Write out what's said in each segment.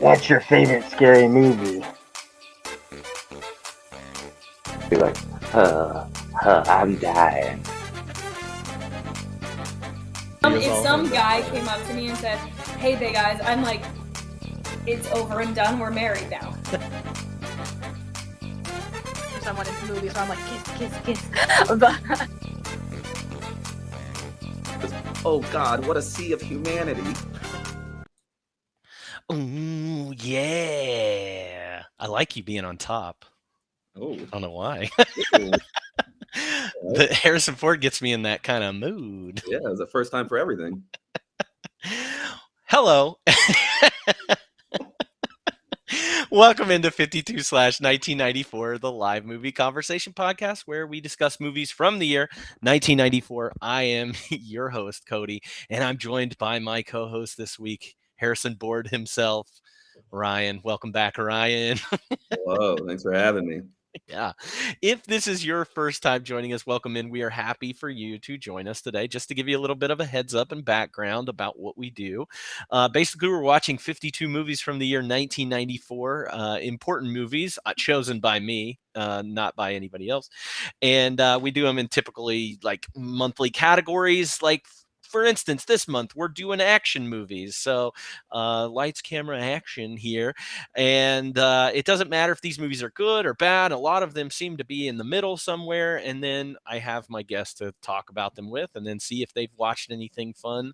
What's your favorite scary movie? Be like, I'm dying. If some guy came up to me and said, "Hey, they guys, I'm like, it's over and done. We're married now." Someone in the movie, so I'm like, kiss. But Oh God, what a sea of humanity. Ooh, yeah. I like you being on top. Oh, I don't know why. ooh. The Harrison Ford gets me in that kind of mood. Yeah, it was the first time for everything. Hello. Welcome into 52/1994, the live movie conversation podcast where we discuss movies from the year 1994. I am your host, Cody, and I'm joined by my co-host this week, Harrison Ford himself, Ryan. Welcome back, Ryan. Whoa, thanks for having me. Yeah. If this is your first time joining us, welcome in. We are happy for you to join us today. Just to give you a little bit of a heads up and background about what we do. Basically, we're watching 52 movies from the year 1994, important movies chosen by me, not by anybody else. And we do them in typically like monthly categories. Like, for instance, this month we're doing action movies. So lights, camera, action here. And it doesn't matter if these movies are good or bad. A lot of them seem to be in the middle somewhere. And then I have my guests to talk about them with and then see if they've watched anything fun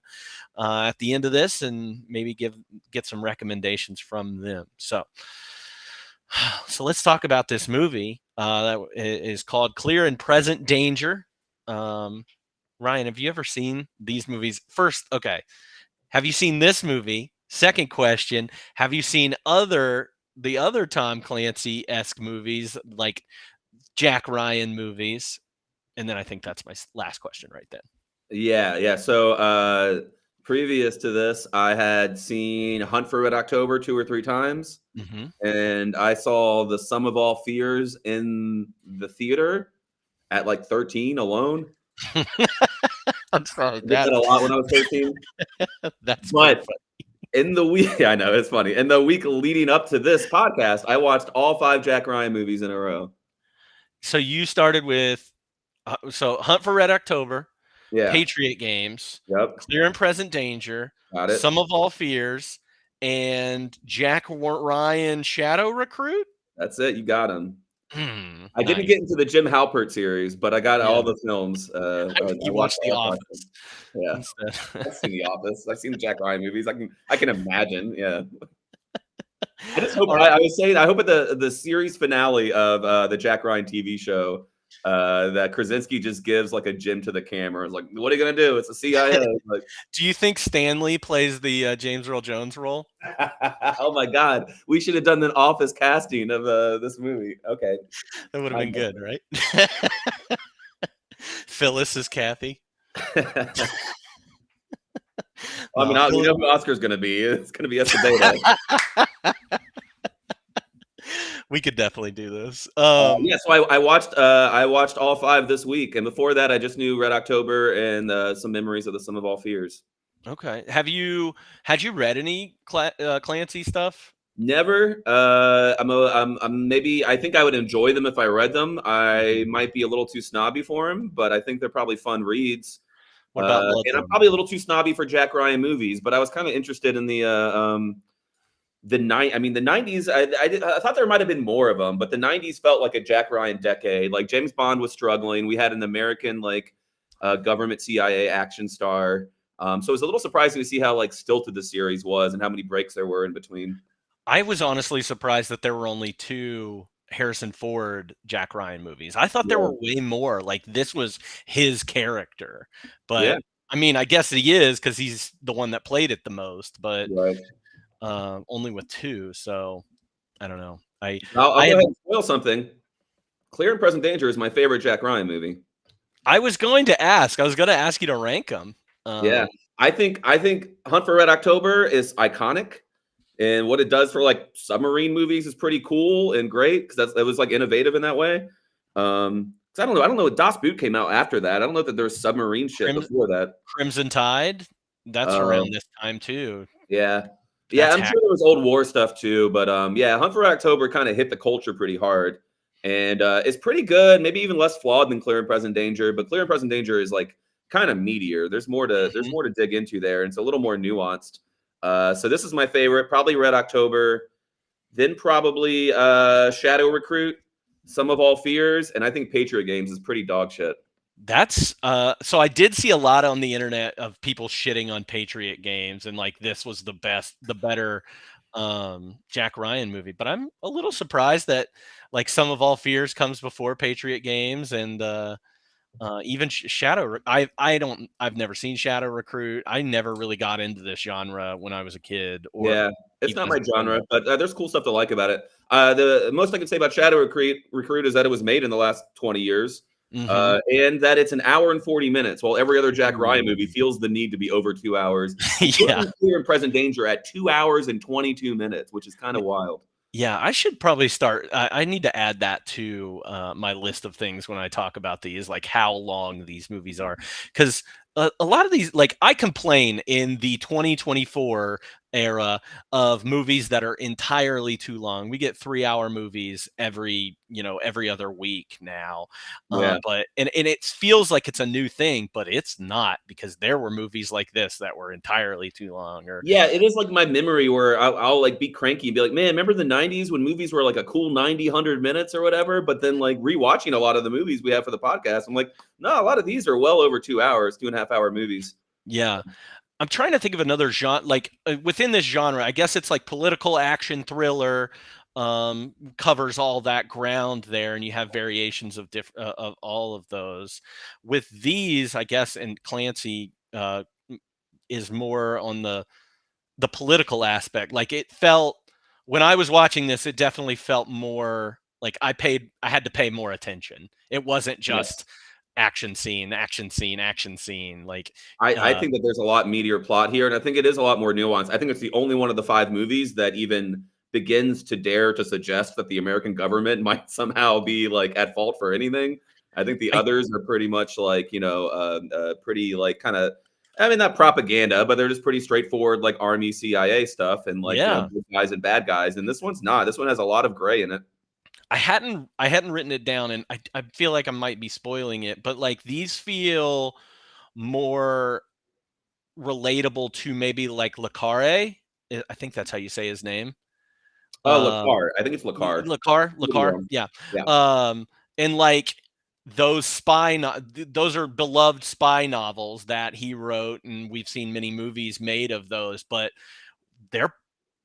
at the end of this and maybe get some recommendations from them. So let's talk about this movie that is called Clear and Present Danger. Ryan, have you ever seen these movies? First, okay. Have you seen this movie? Second question, have you seen the other Tom Clancy-esque movies, like Jack Ryan movies? And then I think that's my last question right then. Yeah. So previous to this, I had seen Hunt for Red October 2 or 3 times. Mm-hmm. And I saw The Sum of All Fears in the theater at like 13 alone. I'm sorry. I did that a lot when I was 13. That's but in the week, I know it's funny. In the week leading up to this podcast, I watched all 5 Jack Ryan movies in a row. So you started with Hunt for Red October, Yeah. Patriot Games, Yep. Clear and Present Danger, Got it. Sum of All Fears, and Jack Ryan Shadow Recruit. That's it. You got him. I Nice. didn't get into the Jim Halpert series, but I got all the films. You watched The Office. Yeah, Instead. I've seen The Office. I've seen the Jack Ryan movies. I can imagine. Yeah. I just hope. I was saying. I hope at the series finale of the Jack Ryan TV show that Krasinski just gives like a gym to the camera. It's like, what are you gonna do? It's the CIA. Like, do you think Stanley plays the James Earl Jones role? Oh my God, we should have done an Office casting of this movie. Okay, that would have been good, right? Phyllis is Kathy. I mean, you know who Oscar's gonna be. It's gonna be Escobedo. We could definitely do this. So I watched all 5 this week, and before that, I just knew Red October and some memories of The Sum of All Fears. Okay. Had you read any Clancy stuff? Never. I'm maybe. I think I would enjoy them if I read them. I might be a little too snobby for them, but I think they're probably fun reads. What about and I'm probably a little too snobby for Jack Ryan movies, but I was kind of interested in the 90s. I thought there might have been more of them, but the 90s felt like a Jack Ryan decade. Like James Bond was struggling. We had an American government CIA action star. So it was a little surprising to see how stilted the series was and how many breaks there were in between. I was honestly surprised that there were only 2 Harrison Ford Jack Ryan movies. I thought there were way more. Like this was his character, but I mean, I guess he is because he's the one that played it the most. But only with 2, so I don't know. I'll go ahead and spoil something. Clear and Present Danger is my favorite Jack Ryan movie. I was going to ask you to rank them. I think Hunt for Red October is iconic, and what it does for submarine movies is pretty cool and great because it was innovative in that way. I don't know. Das Boot came out after that. I don't know that there was submarine shit before that. Crimson Tide, that's around this time too. Yeah. Yeah, That's I'm sure there was old war stuff too, but yeah, Hunt for Red October kind of hit the culture pretty hard, and it's pretty good. Maybe even less flawed than Clear and Present Danger, but Clear and Present Danger is like kind of meatier. There's more to dig into there, and it's a little more nuanced. So this is my favorite, probably Red October, then probably Shadow Recruit, Some of All Fears, and I think Patriot Games is pretty dog shit. That's so I did see a lot on the internet of people shitting on Patriot Games and like this was the better Jack Ryan movie, but I'm a little surprised that like Some of All Fears comes before Patriot Games and even I've never seen Shadow Recruit. I never really got into this genre when I was a kid or Yeah, it's even not as my a genre, grown-up. but there's cool stuff to like about it. The most I can say about Shadow Recruit is that it was made in the last 20 years, and that it's an hour and 40 minutes, while every other Jack Ryan movie feels the need to be over 2 hours. Yeah. Clear and Present Danger at 2 hours and 22 minutes, which is kind of wild. Yeah, I should probably start. I need to add that to my list of things when I talk about these, like how long these movies are. Because a lot of these, like I complain in the 2024 era of movies that are entirely too long. We get 3-hour movies every other week now. Yeah. But it feels like it's a new thing, but it's not because there were movies like this that were entirely too long. Or Yeah, it is like my memory where I'll like be cranky and be like, man, remember the 90s when movies were like a cool 90, 100 minutes or whatever? But then like rewatching a lot of the movies we have for the podcast, I'm like, no, a lot of these are well over 2 hours, 2.5 hour movies. yeah. I'm trying to think of another genre, like within this genre, I guess it's like political action thriller, covers all that ground there, and you have variations of of all of those. With these, I guess, and Clancy is more on the political aspect. Like it felt when I was watching this, it definitely felt more like I had to pay more attention. It wasn't just action scene, action scene, action scene. Like I think that there's a lot meatier plot here, and I think it is a lot more nuanced. I think it's the only one of the 5 movies that even begins to dare to suggest that the American government might somehow be like at fault for anything. I think the others are pretty much like, pretty like kind of, I mean, not propaganda, but they're just pretty straightforward, like Army, CIA stuff, and like good guys and bad guys. And this one's not. This one has a lot of gray in it. I hadn't written it down, and I feel like I might be spoiling it, but like these feel more relatable to maybe like Le Carre. I think that's how you say his name. Le Carre. I think it's Le Carre. Le Carre. Yeah. And like those those are beloved spy novels that he wrote, and we've seen many movies made of those, but they're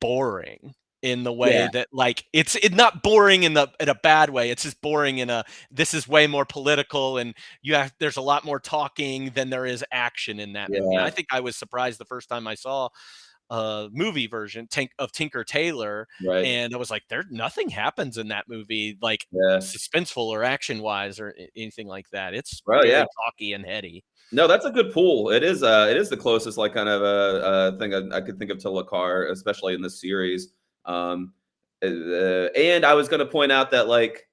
boring in the way that like it's not boring in a bad way. It's just boring in this is way more political, and there's a lot more talking than there is action in that movie. I think I was surprised the first time I saw movie version of Tinker Tailor, and I was like, nothing happens in that movie like suspenseful or action wise or anything like that. It's really talky and heady. No, that's a good pool. It is the closest like kind of a thing I could think of to Le Carre, especially in this series. And I was going to point out that like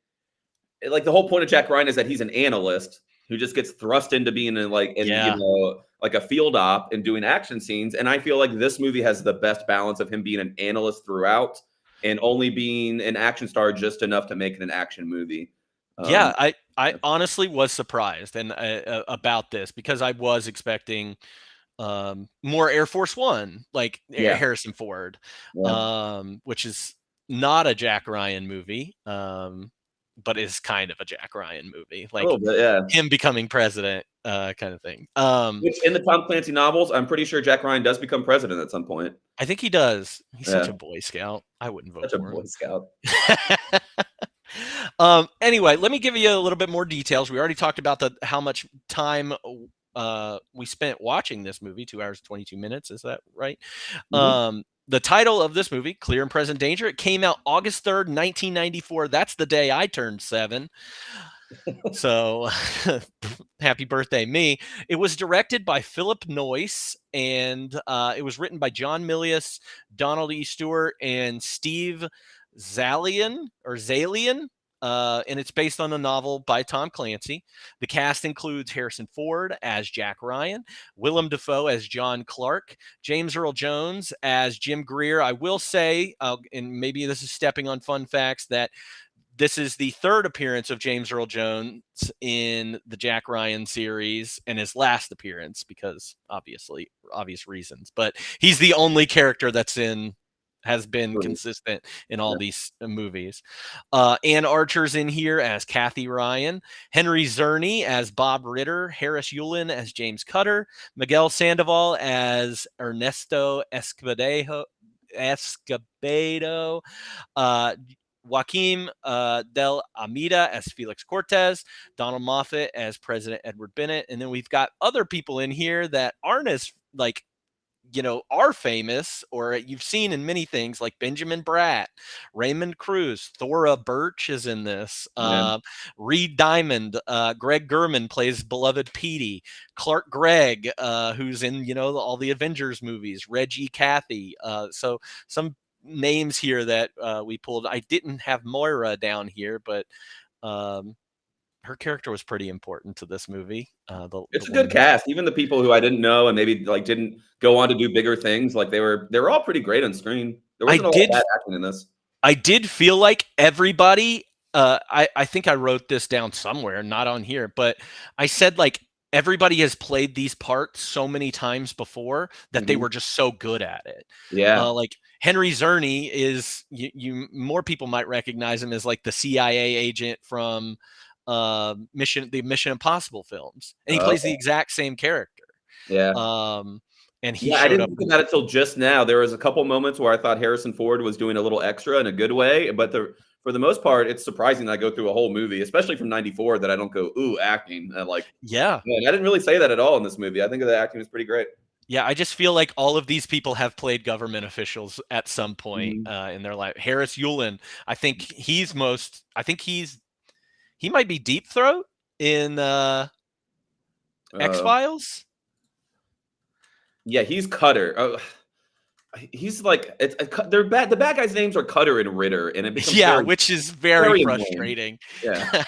the whole point of Jack Ryan is that he's an analyst who just gets thrust into being like a field op and doing action scenes. And I feel like this movie has the best balance of him being an analyst throughout and only being an action star just enough to make it an action movie. I honestly was surprised and about this because I was expecting more Air Force One, like Harrison Ford, which is not a Jack Ryan movie, but is kind of a Jack Ryan movie, like him becoming president, kind of thing. Which in the Tom Clancy novels, I'm pretty sure Jack Ryan does become president at some point. I think he does. He's such a Boy Scout. I wouldn't vote for him. Boy Scout. Anyway, let me give you a little bit more details. We already talked about how much time we spent watching this movie, 2 hours, 22 minutes. Is that right? The title of this movie, Clear and Present Danger, it came out August 3rd, 1994. That's the day I turned 7. So happy birthday, me. It was directed by Philip Noyce, and it was written by John Milius, Donald E. Stewart, and Steve Zalian. and it's based on a novel by Tom Clancy. The cast includes Harrison Ford as Jack Ryan, Willem Dafoe as John Clark, James Earl Jones as Jim Greer. I will say, and maybe this is stepping on fun facts, that this is the third appearance of James Earl Jones in the Jack Ryan series and his last appearance because obvious reasons. But he's the only character has been consistent in all these movies. Ann Archer's in here as Kathy Ryan, Henry Czerny as Bob Ritter, Harris Yulin as James Cutter, Miguel Sandoval as Ernesto Escobedo, Joaquim Del Amida as Felix Cortez, Donald Moffat as President Edward Bennett, and then we've got other people in here that aren't as are famous or you've seen in many things, like Benjamin Bratt, Raymond Cruz, Thora Birch is in this, Reed Diamond, Greg Gurman plays beloved Petey, Clark Gregg, who's in all the Avengers movies, Reggie Cathy, so some names here that we pulled. I didn't have Moira down here, but her character was pretty important to this movie. It's a good cast. Even the people who I didn't know and maybe didn't go on to do bigger things, they were all pretty great on screen. There wasn't a lot of bad acting in this. I did feel like everybody. I think I wrote this down somewhere, not on here, but I said everybody has played these parts so many times before that they were just so good at it. Yeah. Henry Czerny is you more people might recognize him as the CIA agent from the Mission Impossible films, and he plays the exact same character. Yeah. And he I didn't think about it till just now. There was a couple moments where I thought Harrison Ford was doing a little extra in a good way, but for the most part, it's surprising that I go through a whole movie, especially from '94, that I don't go, ooh, acting. And yeah. Man, I didn't really say that at all in this movie. I think the acting was pretty great. Yeah, I just feel like all of these people have played government officials at some point in their life. Harris Yulin, I think he might be Deep Throat in X-Files. Yeah, he's Cutter. He's they're bad. The bad guys' names are Cutter and Ritter, and it becomes which is very frustrating. Yeah,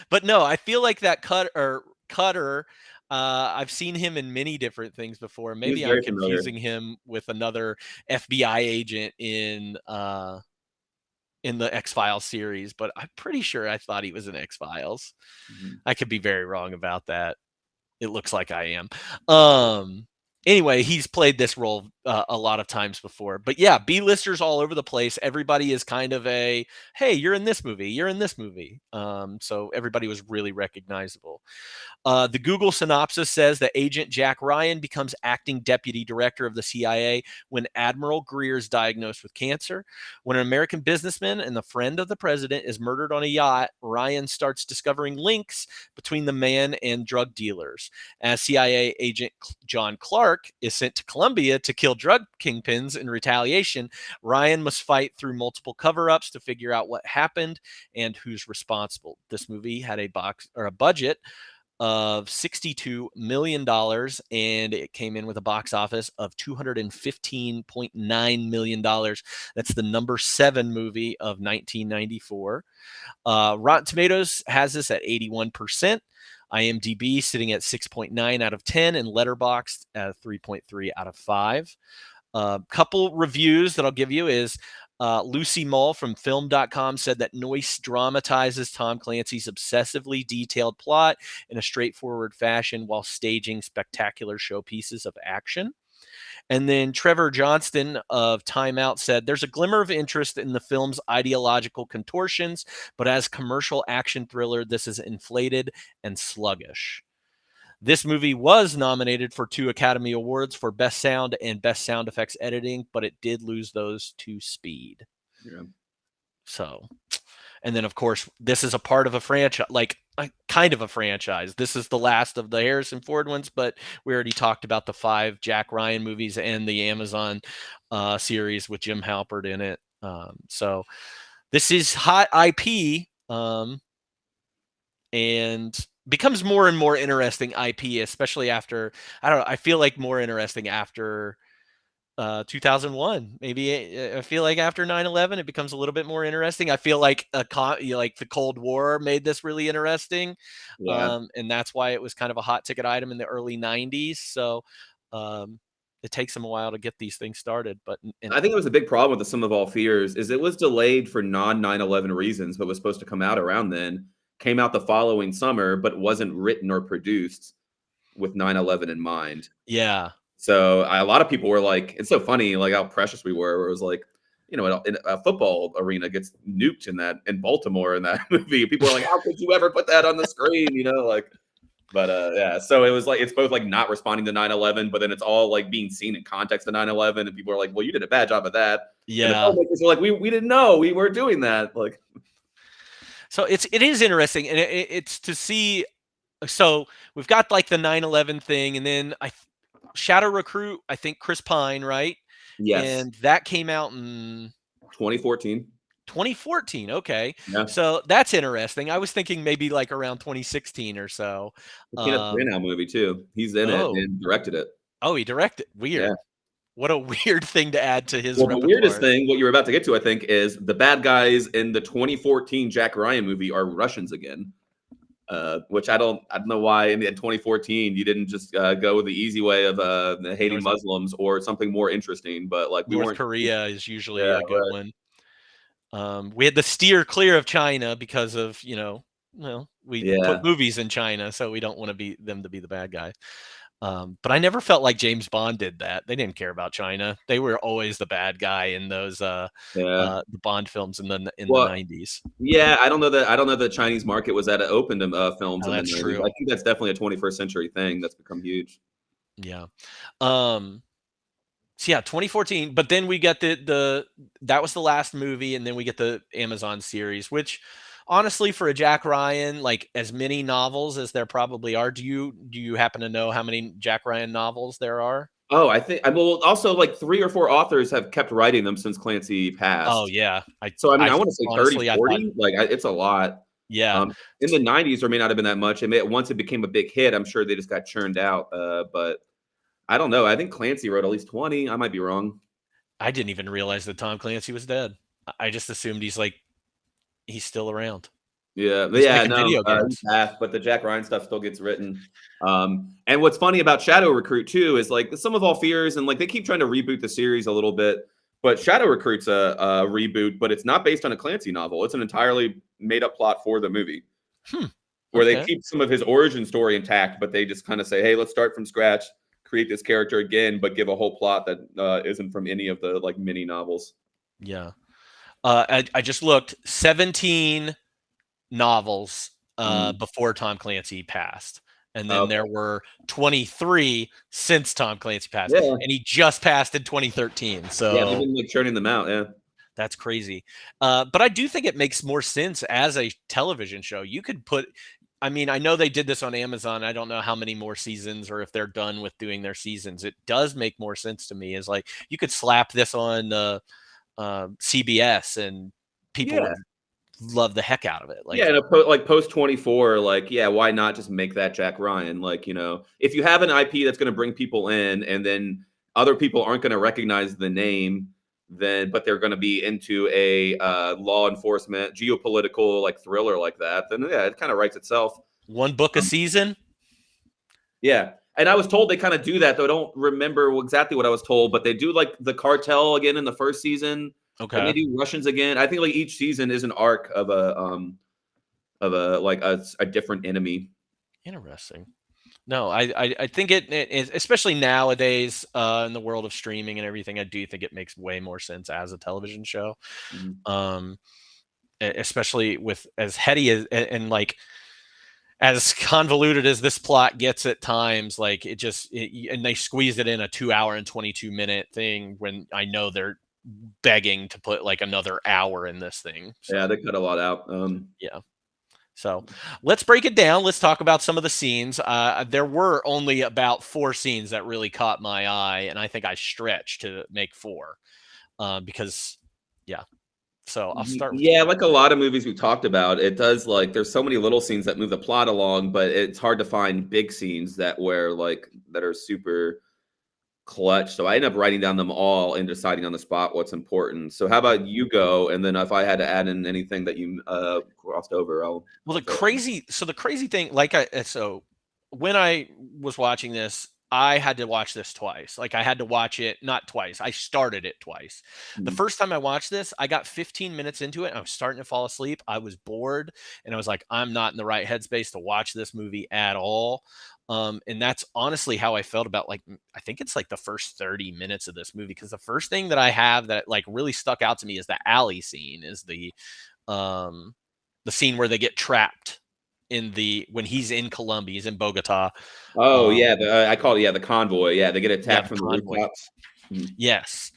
but no, I feel like that Cutter. I've seen him in many different things before. Maybe I'm confusing him with another FBI agent in the X-Files series, but I'm pretty sure I thought he was in X-Files. I could be very wrong about that. It looks like I am. Anyway, he's played this role a lot of times before. But yeah, B-listers all over the place. Everybody is kind of hey, you're in this movie. You're in this movie. So everybody was really recognizable. The Google synopsis says that Agent Jack Ryan becomes acting deputy director of the CIA when Admiral Greer is diagnosed with cancer. When an American businessman and the friend of the president is murdered on a yacht, Ryan starts discovering links between the man and drug dealers. As CIA agent John Clark is sent to Colombia to kill drug kingpins in retaliation, Ryan must fight through multiple cover-ups to figure out what happened and who's responsible. This movie had a budget of $62 million, and it came in with a box office of $215.9 million. That's the number 7 movie of 1994. Rotten Tomatoes has this at 81%. IMDb sitting at 6.9 out of 10, and Letterboxd at 3.3 out of 5. Couple reviews that I'll give you is Lucy Mull from film.com said that Noyce dramatizes Tom Clancy's obsessively detailed plot in a straightforward fashion while staging spectacular showpieces of action. And then Trevor Johnston of Time Out said, there's a glimmer of interest in the film's ideological contortions, but as commercial action thriller, this is inflated and sluggish. This movie was nominated for 2 Academy Awards for Best Sound and Best Sound Effects Editing, but it did lose those to Speed. Yeah. So, and then of course, this is a part of a franchise, kind of a franchise. This is the last of the Harrison Ford ones, but we already talked about the 5 Jack Ryan movies and the Amazon series with Jim Halpert in it. So this is hot IP, and becomes more and more interesting IP, especially after, I feel like more interesting after 2001. Maybe I feel like after 9/11, it becomes a little bit more interesting. I feel like like the Cold War made this really interesting, Yeah. and that's why it was kind of a hot ticket item in the early 90s. So it takes them a while to get these things started. But I think it was a big problem with the Sum of All Fears is it was delayed for non 9/11 reasons, but was supposed to come out around then. Came out the following summer, but wasn't written or produced with 9/11 in mind. yeah, So a lot of people were like, it's so funny, like how precious we were. Where it was like, in a football arena gets nuked in Baltimore in that movie. People were like, how could you ever put that on the screen? Like, but yeah. So it was like it's both like not responding to 9/11, but then it's all like being seen in context of 9/11, and people are like, well, you did a bad job of that. And the yeah. filmmakers were like, we didn't know we were doing that. Like, So it is interesting, and it's to see. So we've got like the 9/11 thing, and then Shadow Recruit. I think Chris Pine, right? yes, And that came out in 2014. 2014. Okay. Yeah, So that's interesting. I was thinking maybe like around 2016 or so. the Kenneth Branagh movie too. He's in it Oh, and directed it. he directed. Weird. Yeah. What a weird thing to add to his Well, the repertoire. weirdest thing, what you're about to get to, I think, is the bad guys in the 2014 Jack Ryan movie are Russians again. Which I don't know why in 2014 you didn't just go the easy way of hating Muslims or something more interesting. But like we North weren't. Korea is usually a good one. We had to steer clear of China because of we put movies in China, so we don't want them to be the bad guy. But I never felt like James Bond did that. They didn't care about China. They were always the bad guy in those the Bond films in the 90s. Yeah, I don't know that the Chinese market was that open to films. That's true. I think that's definitely a 21st century thing that's become huge. Yeah. So yeah, 2014. But then we get that was the last movie, and then we get the Amazon series, which honestly, for a Jack Ryan, like as many novels as there probably are, do you happen to know how many Jack Ryan novels there are? Oh, I think also like 3 or 4 authors have kept writing them since Clancy passed. Oh yeah. I want to say 30, 40. It's a lot. Yeah. In the 90s, there may not have been that much. Once it became a big hit, I'm sure they just got churned out. But I don't know. I think Clancy wrote at least 20. I might be wrong. I didn't even realize that Tom Clancy was dead. I just assumed he's still around. Yeah, but the Jack Ryan stuff still gets written. And what's funny about Shadow Recruit too is like the Sum of All Fears, and like they keep trying to reboot the series a little bit. But Shadow Recruit's a reboot, but it's not based on a Clancy novel. It's an entirely made up plot for the movie. Where they keep some of his origin story intact, but they just kind of say, hey, let's start from scratch, create this character again, but give a whole plot that isn't from any of the like mini novels. Yeah. I just looked 17 novels before Tom Clancy passed. And then there were 23 since Tom Clancy passed. Yeah. And he just passed in 2013. So yeah, they've been like churning them out. Yeah. That's crazy. But I do think it makes more sense as a television show. You could I know they did this on Amazon. I don't know how many more seasons or if they're done with doing their seasons. It does make more sense to me. Is like you could slap this on CBS and people would love the heck out of it. Like, and post 24, like, why not just make that Jack Ryan? Like, if you have an IP that's going to bring people in, and then other people aren't going to recognize the name, but they're going to be into a law enforcement, geopolitical like thriller like that, then it kind of writes itself. One book a season. Yeah. And I was told they kind of do that, though I don't remember exactly what I was told, but they do like the cartel again in the first season. Okay. And they do Russians again. I think like each season is an arc of a different enemy. Interesting. No, I think it is, especially nowadays in the world of streaming and everything. I do think it makes way more sense as a television show, especially with as heady as and like as convoluted as this plot gets at times. Like and they squeezed it in a 2 hour and 22-minute thing when I know they're begging to put like another hour in this thing. So, yeah, they cut a lot out. Yeah. So let's break it down. Let's talk about some of the scenes. There were only about 4 scenes that really caught my eye, and I think I stretched to make 4 because, So I'll start with like a lot of movies we talked about, it does like there's so many little scenes that move the plot along, but it's hard to find big scenes that are super clutch. So I ended up writing down them all and deciding on the spot what's important. So how about you go? And then if I had to add in anything that you crossed over, Well, the crazy thing, so when I was watching this, I had to watch this twice. Like I had to watch it, not twice. I started it twice. The first time I watched this, I got 15 minutes into it. I was starting to fall asleep. I was bored and I was like, I'm not in the right headspace to watch this movie at all. And that's honestly how I felt about like, I think it's like the first 30 minutes of this movie. Because the first thing that I have that like really stuck out to me is the alley scene, is the scene where they get trapped when he's in Colombia, he's in Bogota. Oh yeah, I call it the convoy. Yeah, they get attacked from the rooftops. Yes.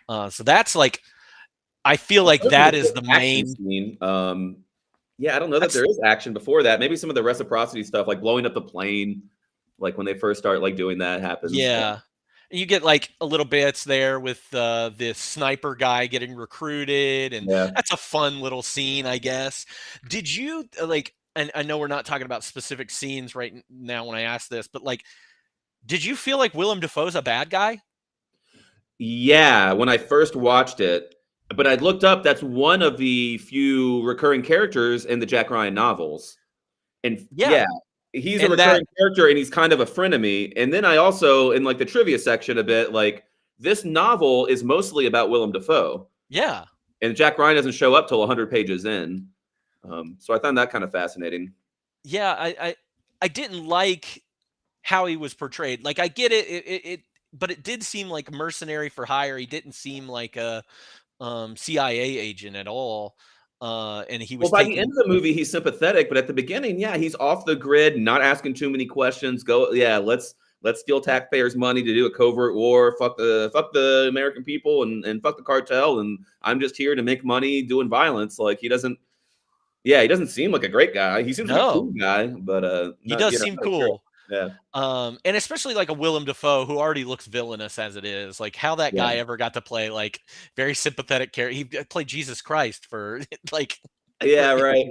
So that's like, I feel like that is the main scene. Yeah, I don't know that there is action before that. Maybe some of the reciprocity stuff, like blowing up the plane, like when they first start like doing that happens. Yeah. You get like a little bits there with this sniper guy getting recruited, and that's a fun little scene, I guess. Did you like? And I know we're not talking about specific scenes right now when I ask this, but like, did you feel like Willem Dafoe's a bad guy? Yeah, when I first watched it, but I looked up, that's one of the few recurring characters in the Jack Ryan novels. And yeah he's a recurring character and he's kind of a frenemy. And then I also, in like the trivia section a bit, like this novel is mostly about Willem Dafoe. Yeah. And Jack Ryan doesn't show up till 100 pages in. So I found that kind of fascinating. Yeah, I didn't like how he was portrayed. Like I get it, but it did seem like mercenary for hire. He didn't seem like a CIA agent at all. And he was by the end of the movie, he's sympathetic, but at the beginning, he's off the grid, not asking too many questions. Let's steal taxpayers' money to do a covert war. Fuck the American people and fuck the cartel. And I'm just here to make money doing violence. Like he doesn't seem like a great guy. He seems like a cool guy, but he does seem cool. Sure. Yeah. And especially like a Willem Dafoe who already looks villainous as it is. Like how that guy ever got to play like very sympathetic character. He played Jesus Christ for like. Yeah, right.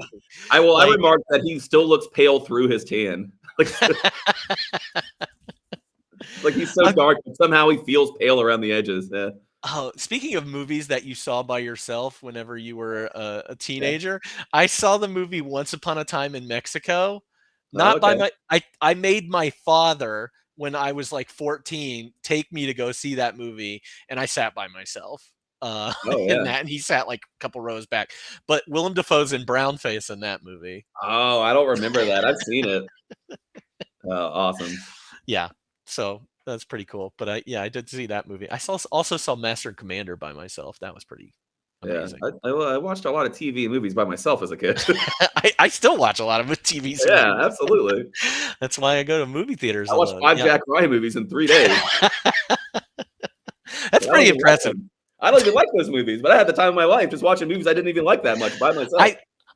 I remarked that he still looks pale through his tan. Like he's so dark, but somehow he feels pale around the edges. Yeah. Oh, speaking of movies that you saw by yourself whenever you were a teenager, I saw the movie Once Upon a Time in Mexico. I made my father, when I was like 14, take me to go see that movie, and I sat by myself. In that, and he sat like a couple rows back. But Willem Dafoe's in brownface in that movie. Oh, I don't remember that. I've seen it. Awesome. Yeah. So that's pretty cool. But I did see that movie. I also saw Master and Commander by myself. That was pretty amazing. Yeah, I watched a lot of TV and movies by myself as a kid. I still watch a lot of TV. Yeah, absolutely. That's why I go to movie theaters. I watched 5 Jack Ryan movies in 3 days. That's pretty impressive. I don't even like those movies, but I had the time of my life just watching movies I didn't even like that much by myself.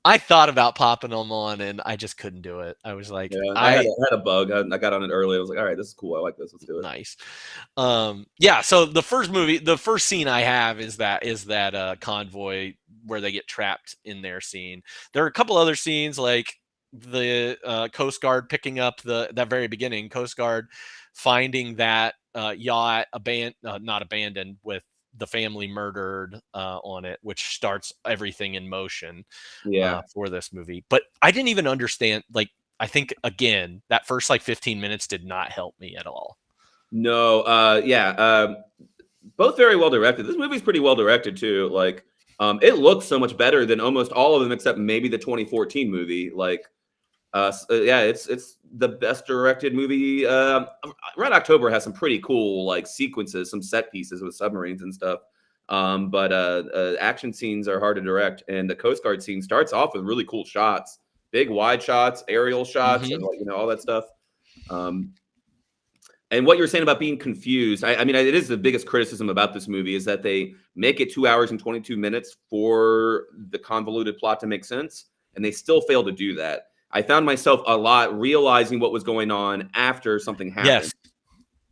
I thought about popping them on, and I just couldn't do it. I was like, I had a bug. I got on it early. I was like, all right, this is cool. I like this. Let's do it. Nice. So the first scene I have is that convoy where they get trapped in their scene. There are a couple other scenes like the Coast Guard picking up that very beginning, Coast Guard finding that yacht not abandoned with the family murdered on it, which starts everything in motion for this movie. But I didn't even understand, like, I think again that first like 15 minutes did not help me at all. No, both very well directed. This movie's pretty well directed too. Like it looks so much better than almost all of them except maybe the 2014 movie. Like it's the best directed movie. Red October has some pretty cool like sequences, some set pieces with submarines and stuff. But action scenes are hard to direct, and the Coast Guard scene starts off with really cool shots, big wide shots, aerial shots, and like, all that stuff. And what you're saying about being confused, I mean, it is the biggest criticism about this movie is that they make it 2 hours and 22 minutes for the convoluted plot to make sense, and they still fail to do that. I found myself a lot realizing what was going on after something happened. Yes.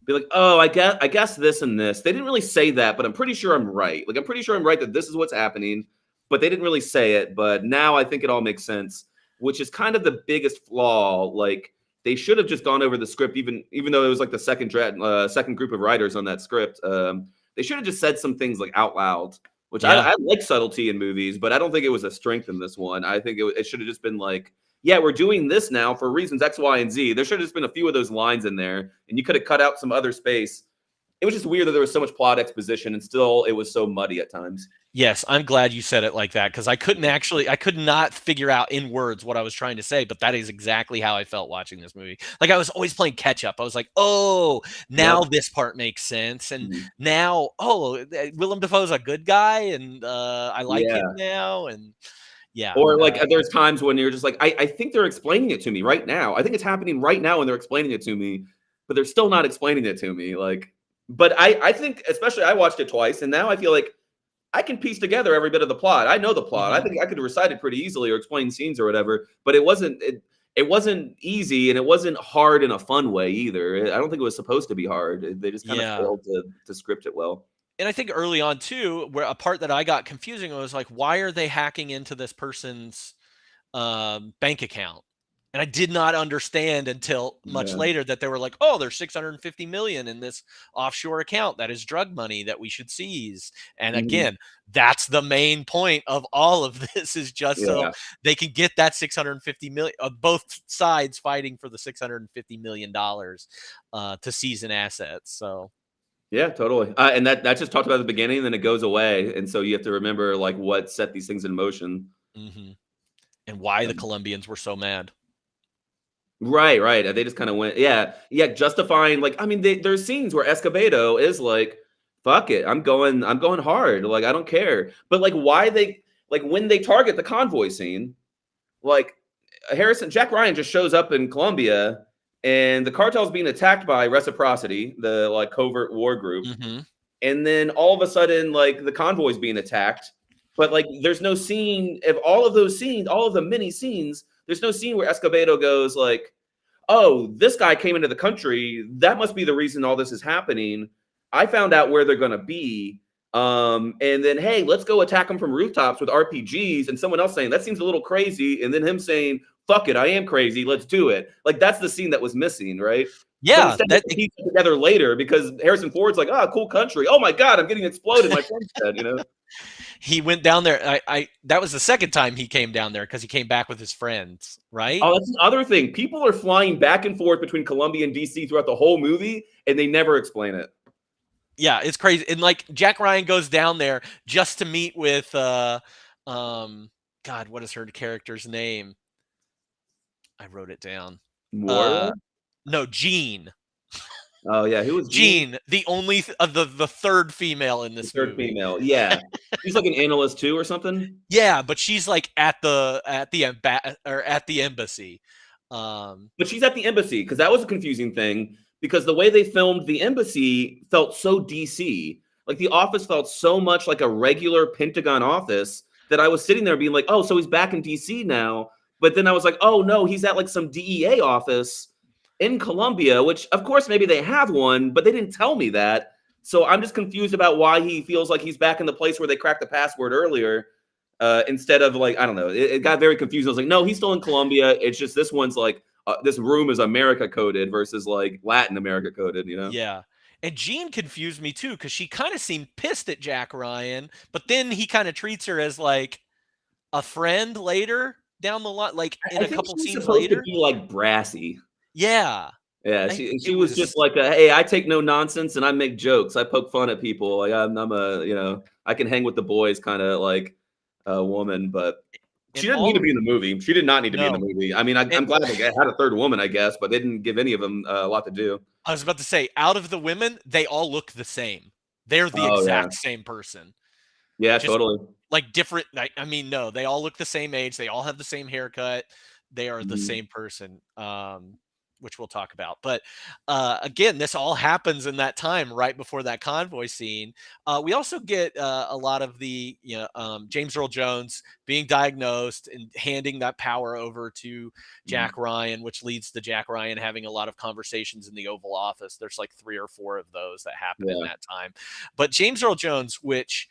Be like, oh, I guess this and this. They didn't really say that, but I'm pretty sure I'm right. Like, I'm pretty sure I'm right that this is what's happening, but they didn't really say it. But now I think it all makes sense, which is kind of the biggest flaw. Like, they should have just gone over the script, even though it was like the second group of writers on that script. They should have just said some things like out loud, which I like subtlety in movies, but I don't think it was a strength in this one. I think it should have just been like, yeah, we're doing this now for reasons X, Y, and Z. There should have just been a few of those lines in there, and you could have cut out some other space. It was just weird that there was so much plot exposition and still it was so muddy at times. Yes, I'm glad you said it like that, because I could not figure out in words what I was trying to say, but that is exactly how I felt watching this movie. Like I was always playing catch up. I was like, oh, now this part makes sense. And now, oh, Willem Dafoe's a good guy and I like him now. And yeah. Or like there's times when you're just like, I think they're explaining it to me right now. I think it's happening right now and they're explaining it to me, but they're still not explaining it to me. Like, but I think, especially I watched it twice, and now I feel like I can piece together every bit of the plot. I know the plot. I think I could recite it pretty easily or explain scenes or whatever, but it wasn't easy, and it wasn't hard in a fun way either. I don't think it was supposed to be hard. They just kind of failed to script it well. And I think early on too, where a part that I got confusing was like, why are they hacking into this person's bank account? And I did not understand until much later that they were like, oh, there's 650 million in this offshore account. That is drug money that we should seize. And again, that's the main point of all of this, is just so they can get that 650 million, both sides fighting for the $650 million to seize an asset. So. Yeah, totally. And that's just talked about at the beginning, and then it goes away. And so you have to remember like what set these things in motion. And why the Colombians were so mad. Right. They just kind of went, justifying, like, I mean, there's scenes where Escobedo is like, fuck it, I'm going hard. Like, I don't care. But like, why when they target the convoy scene, like Jack Ryan just shows up in Colombia and the cartel's being attacked by Reciprocity, the like covert war group. And then all of a sudden, like the convoy's being attacked, but like, there's no scene of all of those scenes, all of the mini scenes. There's no scene where Escobedo goes like, oh, this guy came into the country. That must be the reason all this is happening. I found out where they're going to be. And then, hey, let's go attack them from rooftops with RPGs. And someone else saying, that seems a little crazy. And then him saying, fuck it, I am crazy. Let's do it. Like, that's the scene that was missing, right? Yeah. That piece together later because Harrison Ford's like, oh, cool country. Oh, my God, I'm getting exploded. My friend said, you know? He went down there. That was the second time he came down there because he came back with his friends, right? Oh, that's the other thing. People are flying back and forth between Colombia and DC throughout the whole movie, and they never explain it. Yeah, it's crazy. And like Jack Ryan goes down there just to meet with God, what is her character's name? I wrote it down. Moira? No, Jean. Oh yeah, who was Jean? The only the third female in this movie. Third female, yeah. She's like an analyst too, or something. Yeah, but she's like at the embassy. But she's at the embassy because that was a confusing thing because the way they filmed the embassy felt so DC. Like the office felt so much like a regular Pentagon office that I was sitting there being like, oh, so he's back in DC now. But then I was like, oh no, he's at like some DEA office in Colombia, which of course maybe they have one, but they didn't tell me that. So I'm just confused about why he feels like he's back in the place where they cracked the password earlier, instead of like, I don't know. It got very confused. I was like, no, he's still in Colombia. It's just this one's like, this room is America coded versus like Latin America coded, you know? Yeah. And Jean confused me too, because she kind of seemed pissed at Jack Ryan, but then he kind of treats her as like a friend later down the line, like in a couple scenes later. To be like brassy. Yeah. Yeah, she was just like, hey, I take no nonsense and I make jokes. I poke fun at people. Like I'm a, you know, I can hang with the boys kind of like a woman, but she didn't need to be in the movie. She did not need to be in the movie. I mean, I'm glad they had a third woman, I guess, but they didn't give any of them a lot to do. I was about to say, out of the women, they all look the same. They're the exact same person. Yeah, Just totally. Like different. I mean, no, they all look the same age. They all have the same haircut. They are the same person. Which we'll talk about. But again, this all happens in that time right before that convoy scene. We also get a lot of the James Earl Jones being diagnosed and handing that power over to Jack Ryan, which leads to Jack Ryan having a lot of conversations in the Oval Office. There's like 3 or 4 of those that happen in that time. But James Earl Jones, which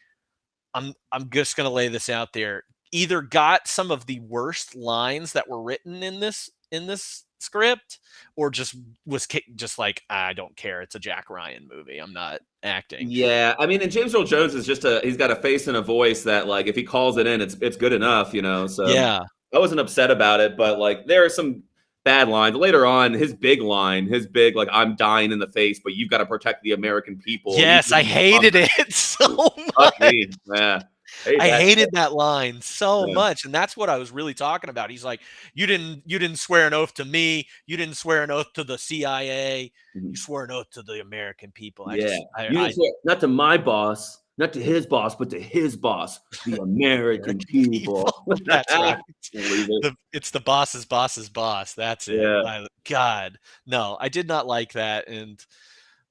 I'm just going to lay this out there, either got some of the worst lines that were written in this in this script, or just was just like, I don't care, it's a Jack Ryan movie, I'm not acting. Yeah, I mean, and James Earl Jones is just he's got a face and a voice that, like, if he calls it in, it's good enough, you know. So Yeah, I wasn't upset about it, but like there are some bad lines later on. His big like, I'm dying in the face, but you've got to protect the American people. yes, I hated it so Fuck much. me. Yeah. I hated that line so Yeah. much, and that's what I was really talking about. He's like, you didn't swear an oath to me, you didn't swear an oath to the CIA, you swore an oath to the American people. You didn't swear, not to my boss, not to his boss, but to his boss, the American people. That's right. Believe it. It's the boss's boss's boss. That's it. Yeah. God, no, I did not like that, and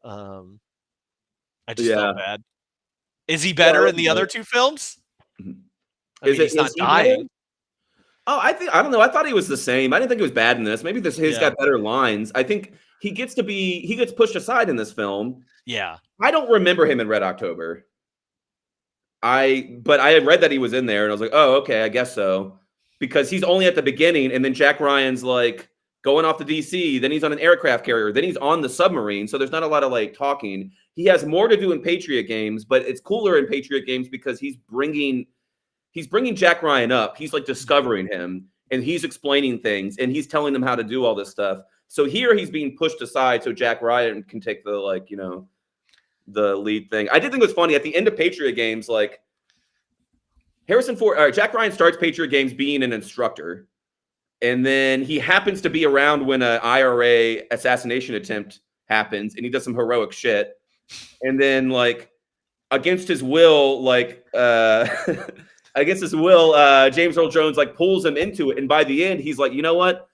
I just Yeah. felt bad. Is he better in the other two films? I mean, he's not is he dying. better? Oh, I don't know. I thought he was the same. I didn't think he was bad in this. Maybe he's got better lines. I think he gets pushed aside in this film. Yeah. I don't remember him in Red October. But I had read that he was in there, and I was like, oh, okay, I guess so. Because he's only at the beginning, and then Jack Ryan's like going off to DC, then he's on an aircraft carrier, then he's on the submarine. So there's not a lot of like talking. He has more to do in Patriot Games, but it's cooler in Patriot Games because he's bringing Jack Ryan up. He's like discovering him, and he's explaining things, and he's telling them how to do all this stuff. So here he's being pushed aside so Jack Ryan can take the, like, you know, the lead thing. I did think it was funny at the end of Patriot Games, like Jack Ryan starts Patriot Games being an instructor, and then he happens to be around when an IRA assassination attempt happens, and he does some heroic shit. And then, like, against his will, James Earl Jones like pulls him into it, and by the end, he's like, you know what?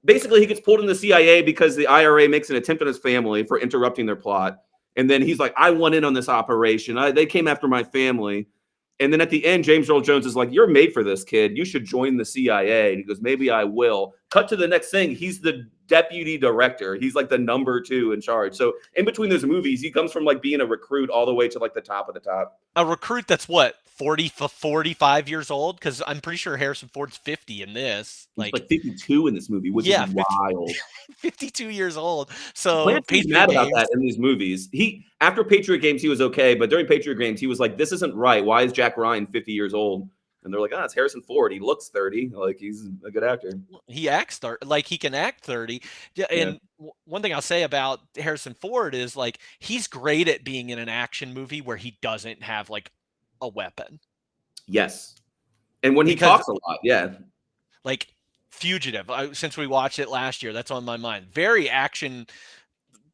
Basically, he gets pulled into the CIA because the IRA makes an attempt on his family for interrupting their plot. And then he's like, I want in on this operation. They came after my family. And then at the end, James Earl Jones is like, you're made for this, kid. You should join the CIA. And he goes, maybe I will. Cut to the next thing. He's the deputy director. He's like the number 2 in charge. So in between those movies, he comes from like being a recruit all the way to like the top of the top. A recruit that's what, 45 years old? Because I'm pretty sure Harrison Ford's 50 in this. He's like 52 in this movie, which is wild. 52 years old. So Clancy's mad about that in these movies. After Patriot Games, he was okay, but during Patriot Games, he was like, this isn't right. Why is Jack Ryan 50 years old? And they're like, it's Harrison Ford. He looks 30. Like, he's a good actor. He acts like he can act 30. And one thing I'll say about Harrison Ford is, like, he's great at being in an action movie where he doesn't have like a weapon. Yes. And when he talks a lot, like Fugitive, since we watched it last year, that's on my mind. Very action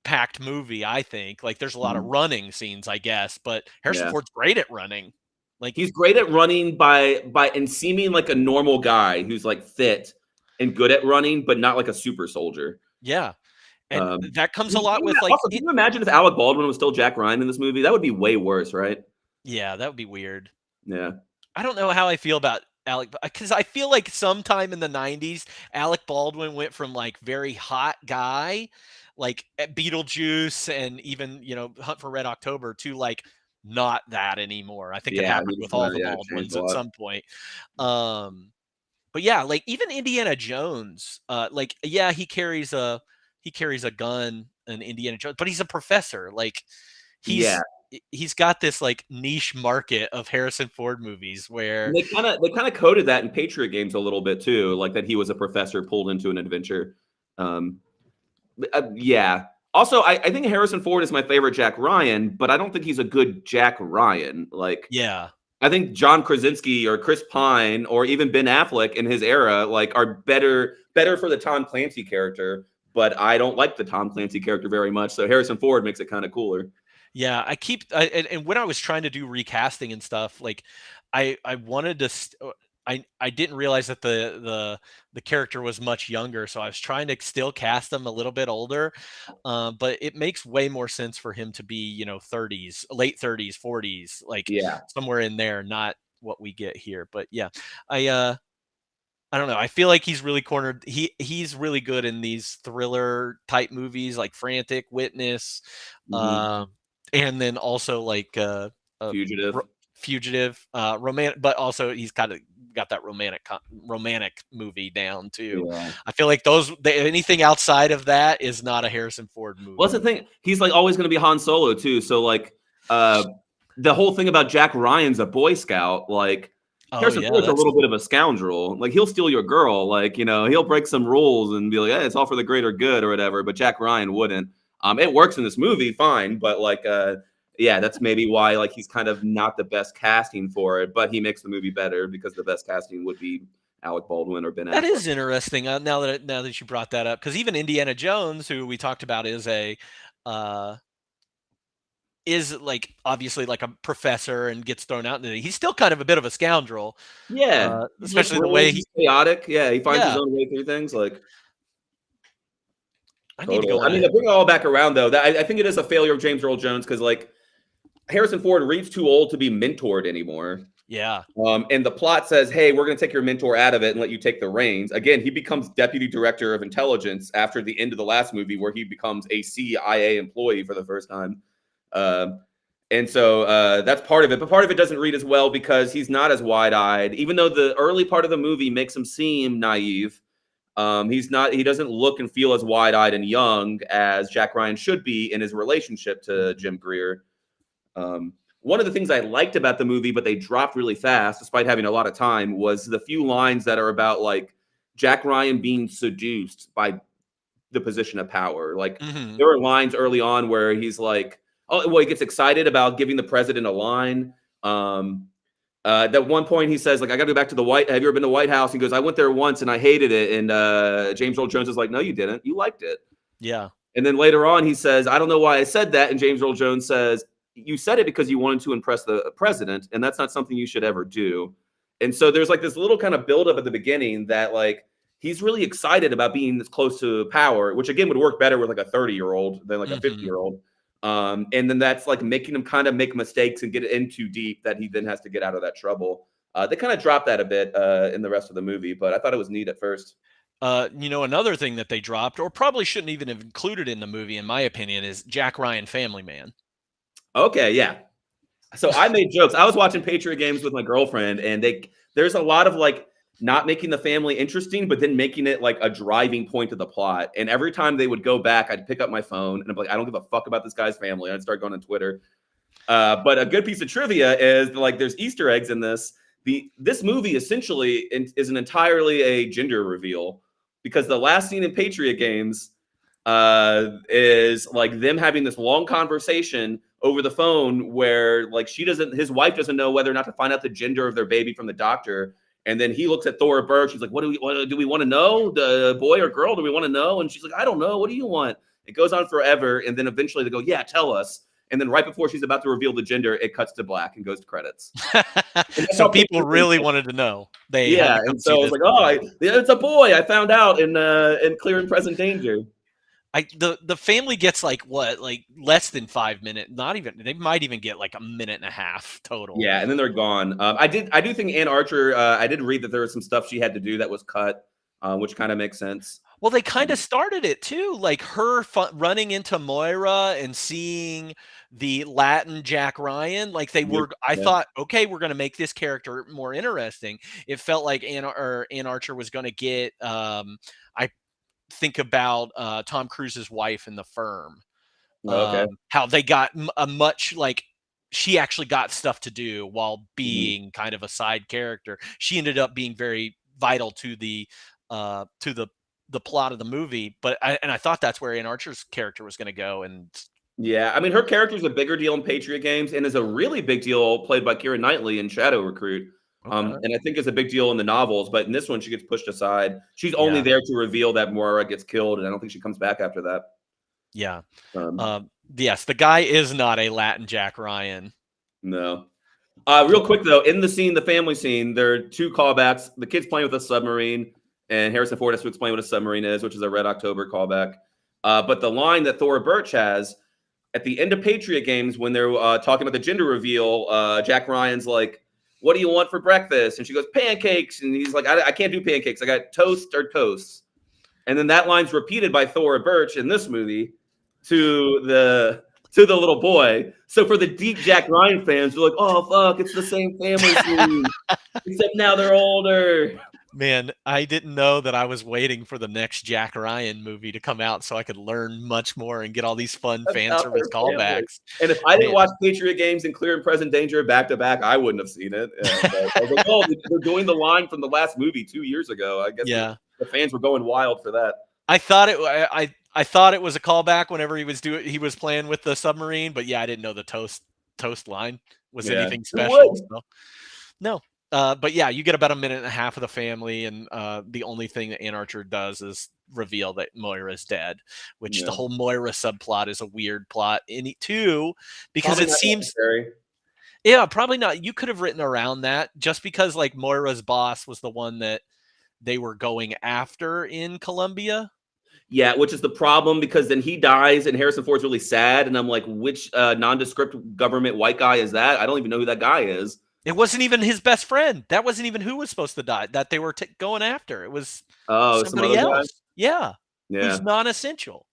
packed movie, I think. Like, there's a lot of running scenes, I guess, but Harrison Ford's great at running. Like, he's great at running by and seeming like a normal guy who's like fit and good at running, but not like a super soldier. Yeah. And that comes a lot with like. Also, can you imagine if Alec Baldwin was still Jack Ryan in this movie? That would be way worse, right? Yeah, that would be weird. Yeah. I don't know how I feel about Alec, because I feel like sometime in the 90s, Alec Baldwin went from like very hot guy, like at Beetlejuice and even, you know, Hunt for Red October, to like not that anymore. I think it happened with all the Baldwins at some point. But yeah, like even Indiana Jones, he carries a gun in Indiana Jones, but he's a professor. Like, he's got this like niche market of Harrison Ford movies where they kind of coded that in Patriot Games a little bit too, like that he was a professor pulled into an adventure. Also, I think Harrison Ford is my favorite Jack Ryan, but I don't think he's a good Jack Ryan. Like, I think John Krasinski or Chris Pine or even Ben Affleck in his era like are better for the Tom Clancy character, but I don't like the Tom Clancy character very much. So Harrison Ford makes it kind of cooler. Yeah, and when I was trying to do recasting and stuff, like I wanted to, I didn't realize that the character was much younger, so I was trying to still cast him a little bit older, but it makes way more sense for him to be, you know, 30s, late 30s, 40s, like somewhere in there, not what we get here. But yeah, I don't know. I feel like he's really cornered. He's really good in these thriller type movies like Frantic, Witness, and then also like fugitive, romantic, but also he's kind of got that romantic movie down too. Yeah. I feel like anything outside of that is not a Harrison Ford movie. Well, that's the thing. He's like always going to be Han Solo too. So like the whole thing about Jack Ryan's a Boy Scout, like Harrison Ford's a little bit of a scoundrel. Like he'll steal your girl, like he'll break some rules and be like, "Hey, it's all for the greater good" or whatever. But Jack Ryan wouldn't. It works in this movie, fine, but like yeah, that's maybe why like he's kind of not the best casting for it, but he makes the movie better because the best casting would be Alec Baldwin or Ben Affleck. That is interesting. Now that you brought that up, because even Indiana Jones, who we talked about, is like obviously like a professor and gets thrown out. He's still kind of a bit of a scoundrel. Yeah, especially the way he's chaotic. Yeah, he finds his own way through things. Like, I need to go. I mean, to bring it all back around though, I think it is a failure of James Earl Jones because like Harrison Ford reads too old to be mentored anymore. Yeah. And the plot says, hey, we're going to take your mentor out of it and let you take the reins. Again, he becomes deputy director of intelligence after the end of the last movie where he becomes a CIA employee for the first time. And so that's part of it. But part of it doesn't read as well because he's not as wide-eyed. Even though the early part of the movie makes him seem naive, he doesn't look and feel as wide-eyed and young as Jack Ryan should be in his relationship to Jim Greer. One of the things I liked about the movie, but they dropped really fast, despite having a lot of time, was the few lines that are about like Jack Ryan being seduced by the position of power. Like there were lines early on where he's like, oh, well, he gets excited about giving the president a line. At one point he says, like, I got to go back to have you ever been to the White House? He goes, I went there once and I hated it. And James Earl Jones is like, no, you didn't. You liked it. Yeah. And then later on he says, I don't know why I said that. And James Earl Jones says, you said it because you wanted to impress the president, and that's not something you should ever do. And so there's like this little kind of buildup at the beginning that like he's really excited about being this close to power, which again would work better with like a 30-year-old than like a 50-year-old. And then that's like making him kind of make mistakes and get in too deep that he then has to get out of that trouble. They kind of dropped that a bit in the rest of the movie, but I thought it was neat at first. Another thing that they dropped, or probably shouldn't even have included in the movie, in my opinion, is Jack Ryan Family Man. Okay, yeah. So I made jokes. I was watching Patriot games with my girlfriend, and there's a lot of like not making the family interesting, but then making it like a driving point of the plot. And every time they would go back, I'd pick up my phone and I'm like, I don't give a fuck about this guy's family. I'd start going on Twitter. But a good piece of trivia is like there's Easter eggs in this. This movie essentially is an entirely a gender reveal because the last scene in Patriot games is like them having this long conversation over the phone where like his wife doesn't know whether or not to find out the gender of their baby from the doctor. And then he looks at Thora Birch. He's like, do we want to know? The boy or girl? Do we want to know? And she's like, I don't know. What do you want? It goes on forever. And then eventually they go, yeah, tell us. And then right before she's about to reveal the gender, it cuts to black and goes to credits. So people really wanted to know. And so it's like, it's a boy. I found out in Clear and Present Danger. The family gets like less than 5 minutes. Not even. They might even get like a minute and a half total. Yeah, and then they're gone. I do think Ann Archer. I did read that there was some stuff she had to do that was cut, which kind of makes sense. Well, they kind of started it too, like her running into Moira and seeing the Latin Jack Ryan. Like they were. I thought, okay, we're going to make this character more interesting. It felt like Ann Archer was going to get. Think about Tom Cruise's wife in The Firm. How they got a much like she actually got stuff to do while being kind of a side character. She ended up being very vital to the plot of the movie. But I thought that's where Ann Archer's character was going to go. And yeah, I mean her character is a bigger deal in Patriot games and is a really big deal played by Keira Knightley in Shadow Recruit. And I think it's a big deal in the novels, but in this one, she gets pushed aside. She's only there to reveal that Moira gets killed, and I don't think she comes back after that. Yeah. Yes, the guy is not a Latin Jack Ryan. No. Real quick, though, in the family scene, there are two callbacks. The kid's playing with a submarine, and Harrison Ford has to explain what a submarine is, which is a Red October callback. But the line that Thora Birch has at the end of Patriot games when they're talking about the gender reveal, Jack Ryan's like, what do you want for breakfast? And she goes, pancakes. And he's like, I can't do pancakes. I got toast or toasts. And then that line's repeated by Thora Birch in this movie to to the little boy. So for the deep Jack Ryan fans, they're like, oh fuck, it's the same family scene, except now they're older. Man, I didn't know that I was waiting for the next Jack Ryan movie to come out so I could learn much more and get all these fun fan service callbacks. And if I didn't watch Patriot Games and Clear and Present Danger back to back, I wouldn't have seen it. I was like, oh, they're doing the line from the last movie 2 years ago. I guess the fans were going wild for that. I thought it was a callback whenever he was playing with the submarine, but yeah, I didn't know the toast line was anything special. So. No. But yeah, you get about a minute and a half of the family, and the only thing that Ann Archer does is reveal that Moira's dead, which the whole Moira subplot is a weird plot too, because it seems probably not. You could have written around that just because like Moira's boss was the one that they were going after in Colombia. Yeah, which is the problem because then he dies and Harrison Ford's really sad, and I'm like, which nondescript government white guy is that? I don't even know who that guy is. It wasn't even his best friend. That wasn't even who was supposed to die that they were going after. It was somebody else. Yeah. Who's non-essential.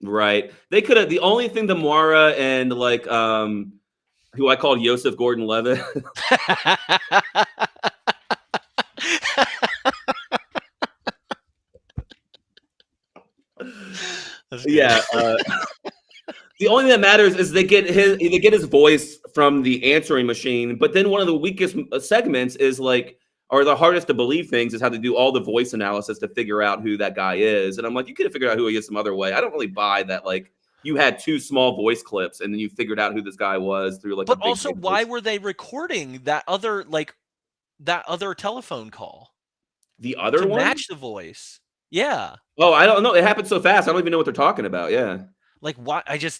Right. They could have, the only thing the Moira and like who I called Joseph Gordon-Levitt. Yeah. The only thing that matters is they get his voice from the answering machine. But then one of the weakest segments is like, or the hardest to believe things is how to do all the voice analysis to figure out who that guy is. And I'm like, you could have figured out who he is some other way. I don't really buy that. Like you had 2 small voice clips and then you figured out who this guy was through like. But also, why were they recording that other telephone call? The other one? To match the voice. Yeah. Oh, I don't know. It happened so fast. I don't even know what they're talking about. Yeah. Like what? There is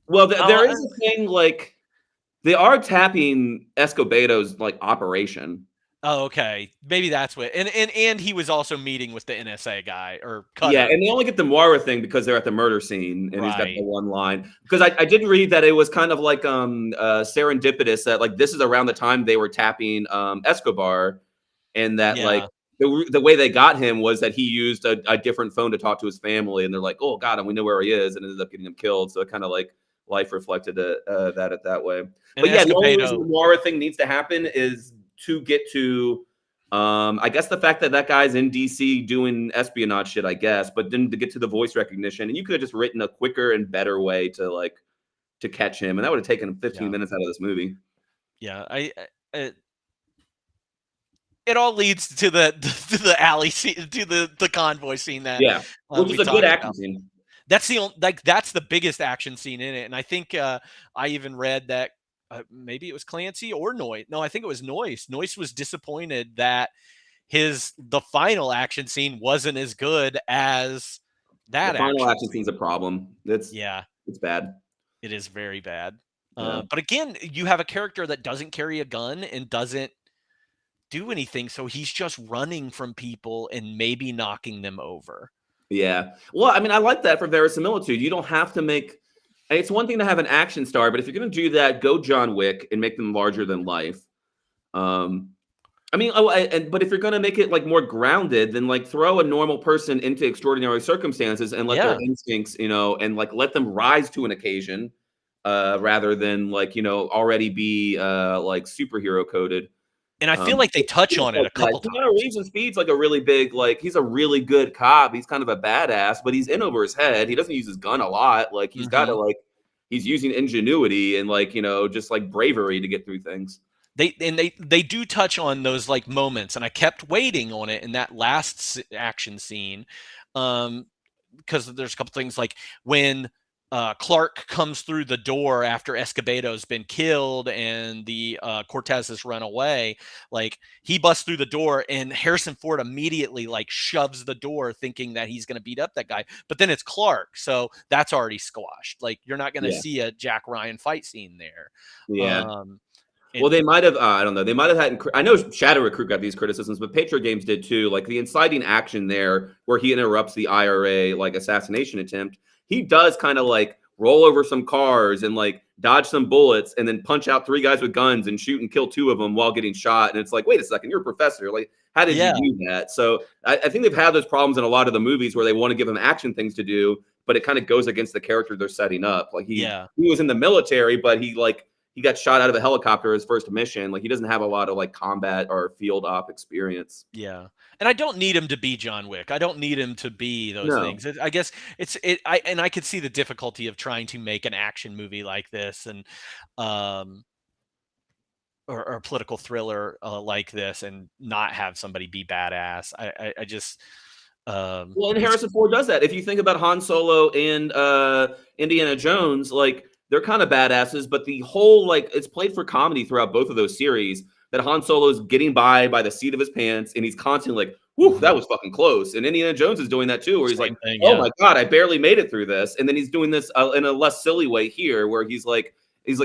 a thing like they are tapping Escobedo's like operation. Oh, okay. Maybe that's what. And he was also meeting with the NSA guy or Cutter. Yeah, and they only get the Moira thing because they're at the murder scene and he's got the one line. Because I did read that it was kind of like serendipitous that like this is around the time they were tapping Escobar, and that like the way they got him was that he used a different phone to talk to his family, and they're like, oh, got him, we know where he is, and ended up getting him killed. So it kind of like life reflected that way. But yeah, the only reason the Moira thing needs to happen is to get to, I guess the fact that guy's in DC doing espionage shit, I guess, but then to get to the voice recognition, and you could have just written a quicker and better way to catch him, and that would have taken 15 minutes out of this movie. Yeah, it all leads to the alley scene, to the convoy scene that which is a good action scene. That's that's the biggest action scene in it, and I think I even read that maybe it was Clancy or Noyce. No, I think it was Noyce. Noyce was disappointed that the final action scene wasn't as good as that. The final action scene's a problem. It's bad. It is very bad. But again, you have a character that doesn't carry a gun and doesn't do anything, so he's just running from people and maybe knocking them over. Yeah. Well, I mean, I like that for verisimilitude. You don't have to make. It's one thing to have an action star, but if you're going to do that, go John Wick and make them larger than life. I mean, but if you're going to make it like more grounded, then like throw a normal person into extraordinary circumstances and let their instincts, and like let them rise to an occasion, rather than like already be like superhero coded. And I feel like they touch on it a couple times. Reeves and Speed's like a really big, like he's a really good cop. He's kind of a badass, but he's in over his head. He doesn't use his gun a lot. Like he's got to he's using ingenuity and just like bravery to get through things. They do touch on those like moments, and I kept waiting on it in that last action scene, because there's a couple things like when Clark comes through the door after Escobedo's been killed and the Cortez has run away. Like he busts through the door and Harrison Ford immediately like shoves the door thinking that he's going to beat up that guy. But then it's Clark. So that's already squashed. Like you're not going to see a Jack Ryan fight scene there. Yeah. Well, they might have, I don't know. They might have had, I know Shadow Recruit got these criticisms, but Patriot Games did too. Like the inciting action there where he interrupts the IRA like assassination attempt. He does kind of like roll over some cars and like dodge some bullets and then punch out 3 guys with guns and shoot and kill 2 of them while getting shot. And it's like, wait a second, you're a professor. Like, how did you do that? So I think they've had those problems in a lot of the movies where they want to give them action things to do, but it kind of goes against the character they're setting up. Like he was in the military, but he got shot out of a helicopter his first mission. Like he doesn't have a lot of like combat or field op experience. Yeah. And I don't need him to be John Wick. I don't need him to be those things. I guess I could see the difficulty of trying to make an action movie like this and or a political thriller like this and not have somebody be badass. I just well, and Harrison Ford does that. If you think about Han Solo and Indiana Jones, like they're kind of badasses, but the whole like it's played for comedy throughout both of those series. That Han Solo is getting by the seat of his pants, and he's constantly like, "Whew, that was fucking close." And Indiana Jones is doing that too, where he's like, "Oh my god, I barely made it through this." And then he's doing this in a less silly way here, where he's like,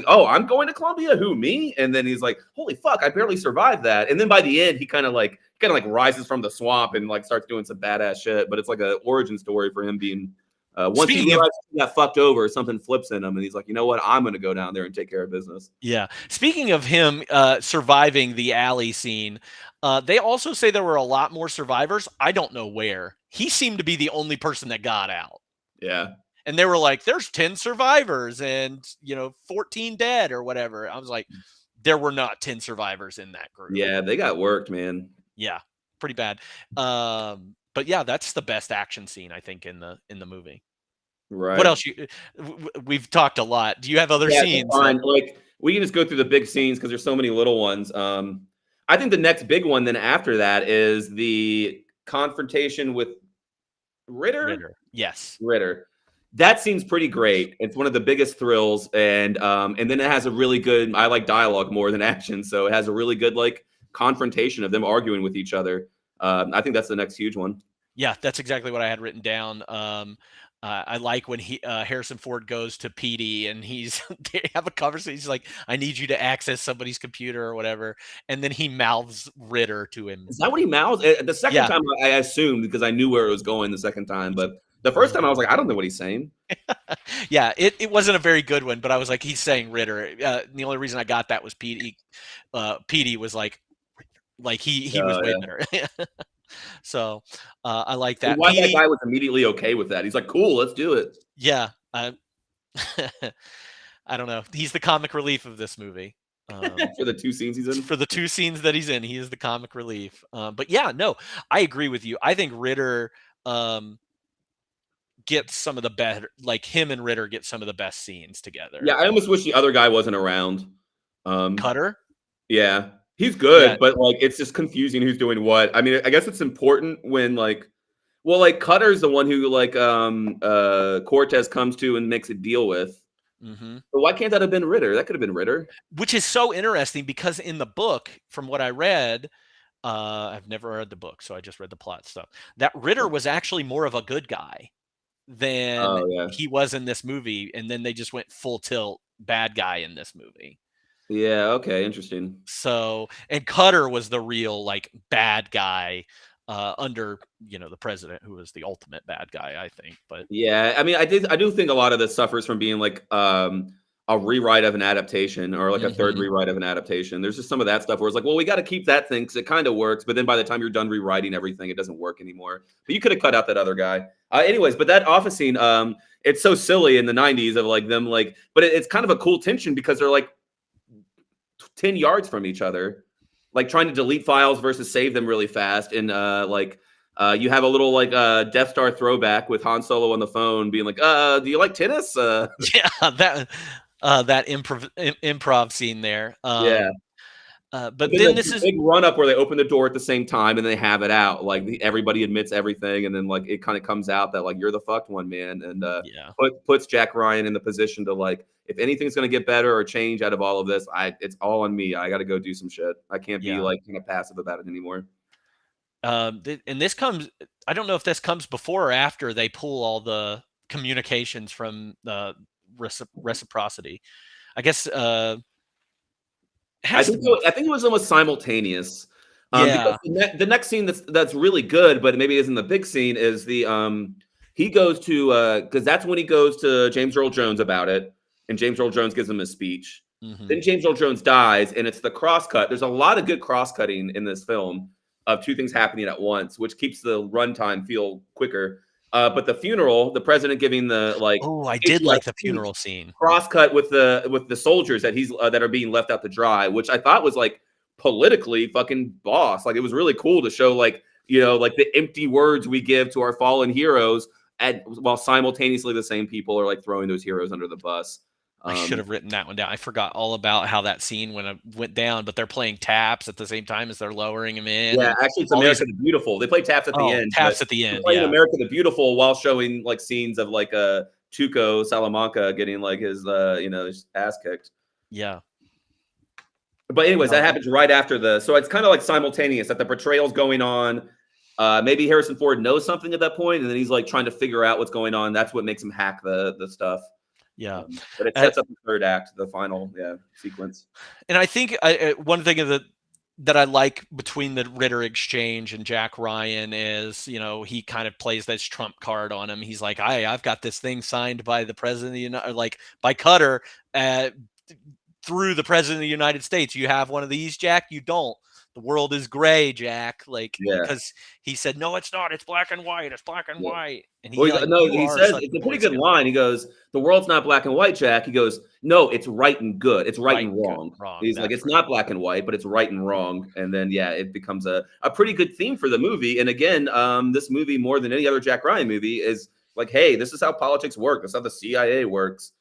"Oh, I'm going to Columbia. Who, me?" And then he's like, "Holy fuck, I barely survived that." And then by the end, he kind of like rises from the swamp and like starts doing some badass shit. But it's like an origin story for him being. Once he realizes he got fucked over, something flips in him, and he's like, you know what? I'm going to go down there and take care of business. Yeah. Speaking of him surviving the alley scene, they also say there were a lot more survivors. I don't know where. He seemed to be the only person that got out. Yeah. And they were like, there's 10 survivors and, 14 dead or whatever. I was like, there were not 10 survivors in that group. Yeah, they got worked, man. Yeah, pretty bad. But yeah, that's the best action scene, I think, in the movie. Right. What else? We've talked a lot. Do you have other scenes? Fine. Like we can just go through the big scenes because there's so many little ones. I think the next big one then after that is the confrontation with Ritter. Yes. Ritter. That seems pretty great. It's one of the biggest thrills, and then it has a really good. I like dialogue more than action, so it has a really good like confrontation of them arguing with each other. I think that's the next huge one. Yeah, that's exactly what I had written down. I like when Harrison Ford goes to Petey and they have a conversation. He's like, I need you to access somebody's computer or whatever. And then he mouths Ritter to him. Is that what he mouths? The second time I assumed because I knew where it was going the second time. But the first time I was like, I don't know what he's saying. Yeah, it wasn't a very good one, but I was like, he's saying Ritter. The only reason I got that was Petey. Petey was like he was way better. So I like that. Why that guy was immediately okay with that? He's like, cool, let's do it. Yeah. I don't know. He's the comic relief of this movie. For the 2 scenes he's in? For the 2 scenes that he's in, he is the comic relief. But yeah, no, I agree with you. I think Ritter gets some of the better, like him and Ritter get some of the best scenes together. Yeah, I almost wish the other guy wasn't around. Cutter? Yeah. He's good, but like it's just confusing who's doing what. I mean, I guess it's important when like Cutter's the one who like Cortez comes to and makes a deal with. Mm-hmm. But why can't that have been Ritter? That could have been Ritter. Which is so interesting because in the book, from what I read, I've never read the book, so I just read the plot stuff. That Ritter was actually more of a good guy than he was in this movie, and then they just went full tilt bad guy in this movie. Yeah, okay, interesting. So, and Cutter was the real like bad guy under the president, who was the ultimate bad guy, I think. But yeah, I mean, I do think a lot of this suffers from being like a rewrite of an adaptation or like a third rewrite of an adaptation. There's just some of that stuff where it's like, well, we got to keep that thing because it kind of works, but then by the time you're done rewriting everything, it doesn't work anymore. But you could have cut out that other guy. Anyways, but that office scene, it's so silly in the 90s of like them like, but it's kind of a cool tension because they're like 10 yards from each other, like trying to delete files versus save them really fast. And you have a little like Death Star throwback with Han Solo on the phone being like, do you like tennis? Yeah, that improv scene there. But then this is big run up where they open the door at the same time and they have it out. Like everybody admits everything, and then like it kind of comes out that like you're the fucked one, man. And puts Jack Ryan in the position to like, if anything's gonna get better or change out of all of this, it's all on me. I got to go do some shit. I can't be like kind of passive about it anymore. And this comes. I don't know if this comes before or after they pull all the communications from the reciprocity. I guess. I think it was almost simultaneous. Because the next scene that's really good, but maybe isn't the big scene, is the he goes to because that's when he goes to James Earl Jones about it, and James Earl Jones gives him a speech. Then James Earl Jones dies, and it's the crosscut. There's a lot of good cross-cutting in this film of two things happening at once, which keeps the runtime feel quicker. But the funeral, the president giving the I did like the funeral scene. Crosscut with the soldiers that that are being left out to dry, which I thought was like politically fucking boss. Like it was really cool to show like the empty words we give to our fallen heroes, while simultaneously the same people are like throwing those heroes under the bus. I should have written that one down. I forgot all about how that scene went down, but they're playing taps at the same time as they're lowering him in. Yeah, actually, it's America the Beautiful. They play taps at the end. Taps at the end. Playing America the Beautiful while showing like scenes of like Tuco Salamanca getting like his his ass kicked. Yeah. But anyways, that happens right after so it's kind of like simultaneous that the betrayal's going on. Maybe Harrison Ford knows something at that point, and then he's like trying to figure out what's going on. That's what makes him hack the stuff. Yeah, but it sets up the third act, the final sequence. And I think one thing that I like between the Ritter exchange and Jack Ryan is, he kind of plays this trump card on him. He's like, I've got this thing signed by the president of the United, like by Cutter, through the president of the United States. You have one of these, Jack? You don't. The world is gray, Jack. Because he said, no, it's not. It's black and white. It's black and white. And he says it's a pretty good line. He goes, the world's not black and white, Jack. He goes, no, it's right and good. It's right and wrong. He's like, it's not black and white, but it's right and wrong. And then, it becomes a pretty good theme for the movie. And again, this movie, more than any other Jack Ryan movie, is like, hey, this is how politics work. This is how the CIA works.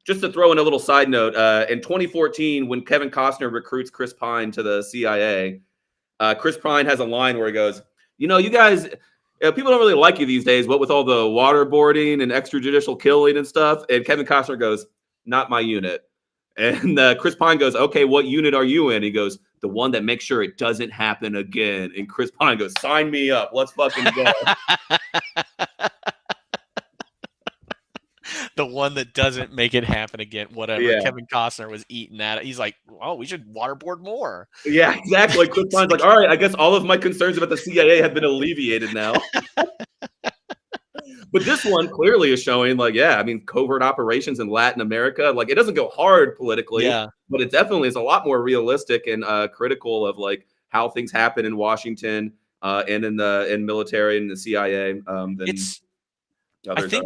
Just to throw in a little side note, in 2014, when Kevin Costner recruits Chris Pine to the CIA, Chris Pine has a line where he goes, you guys, people don't really like you these days, what with all the waterboarding and extrajudicial killing and stuff. And Kevin Costner goes, not my unit. And Chris Pine goes, okay, what unit are you in? He goes, the one that makes sure it doesn't happen again. And Chris Pine goes, sign me up. Let's fucking go. The one that doesn't make it happen again, whatever. Yeah. Kevin Costner was eating at it. He's like, oh, we should waterboard more. Yeah, exactly. Chris Pine's like, all right, I guess all of my concerns about the CIA have been alleviated now. But this one clearly is showing covert operations in Latin America. Like it doesn't go hard politically, but it definitely is a lot more realistic and critical of like how things happen in Washington and in military and the CIA than others.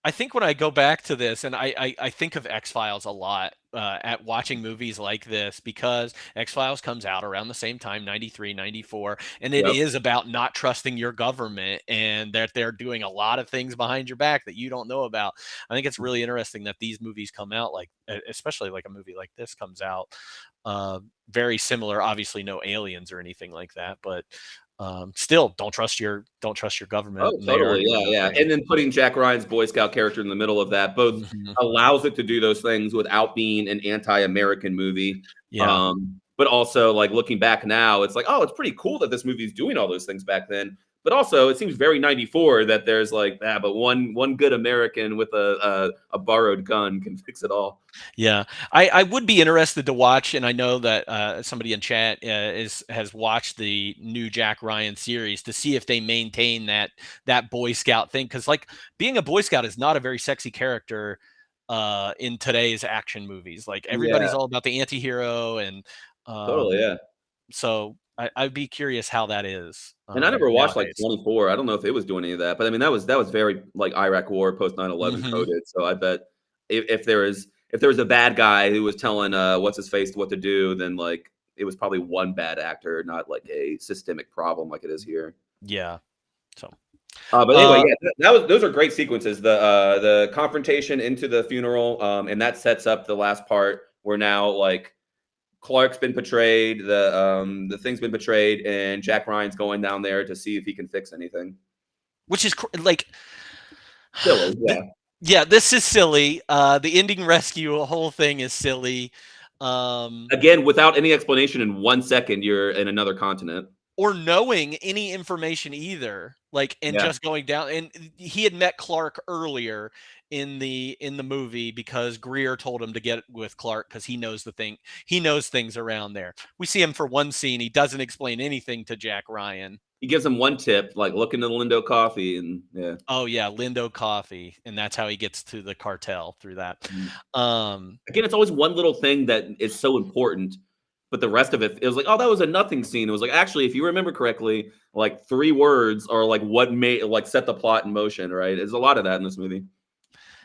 I think when I go back to this, and I think of X-Files a lot at watching movies like this, because X-Files comes out around the same time, 93, 94, and it is about not trusting your government and that they're doing a lot of things behind your back that you don't know about. I think it's really interesting that these movies come out, like especially like a movie like this comes out very similar. Obviously no aliens or anything like that, but still don't trust your government. Oh, totally. Yeah. And then putting Jack Ryan's Boy Scout character in the middle of that both allows it to do those things without being an anti-American movie. Yeah. But also like looking back now, it's like, oh, it's pretty cool that this movie is doing all those things back then. But also it seems very 94 that there's like, but one good American with a borrowed gun can fix it all. Yeah, I would be interested to watch, and I know that somebody in chat has watched the new Jack Ryan series to see if they maintain that Boy Scout thing, because like being a Boy Scout is not a very sexy character in today's action movies. Like everybody's all about the anti-hero and totally, yeah. So I'd be curious how that is. And I never watched like 24. I don't know if it was doing any of that, but I mean that was very like Iraq War post 9/11 coded. So I bet if there was a bad guy who was telling what's his face what to do, then like it was probably one bad actor, not like a systemic problem like it is here. Yeah. So. But anyway, those are great sequences. The confrontation into the funeral, and that sets up the last part where now like Clark's been betrayed, the thing's been betrayed, and Jack Ryan's going down there to see if he can fix anything. Which is like silly, yeah. Yeah, this is silly. The ending rescue whole thing is silly. Again, without any explanation, in 1 second, you're in another continent. or knowing any information either, like, and Yeah. just going down. And he had met Clark earlier in the movie because Greer told him to get with Clark because he knows things around there. We see him for one scene. He doesn't explain anything to Jack Ryan. He gives him one tip, like look into the Lindo coffee, and yeah. Oh yeah, Lindo Coffee, and that's how he gets to the cartel through that. Again, it's always one little thing that is so important, but the rest of it was like, oh, that was a nothing scene. It was like, actually, if you remember correctly, like 3 words are like what made like set the plot in motion, right? There's a lot of that in this movie.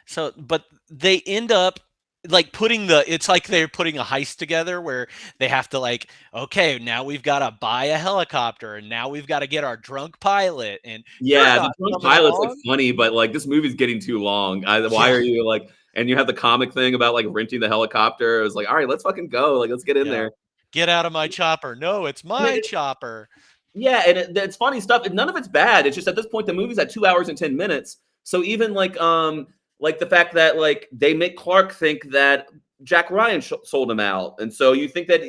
So, but they end up like it's like they're putting a heist together where they have to like, okay, now we've got to buy a helicopter, and now we've got to get our drunk pilot. And Yeah, the drunk pilot's like funny, but like this movie's getting too long. Why are you like? And you have the comic thing about like renting the helicopter. It was like, all right, let's fucking go. Like, let's get in there. Get out of my chopper. No, it's my chopper. Yeah, and it's funny stuff. And none of it's bad. It's just at this point the movie's at 2 hours and 10 minutes. So even like the fact that like they make Clark think that Jack Ryan sold him out, and so you think that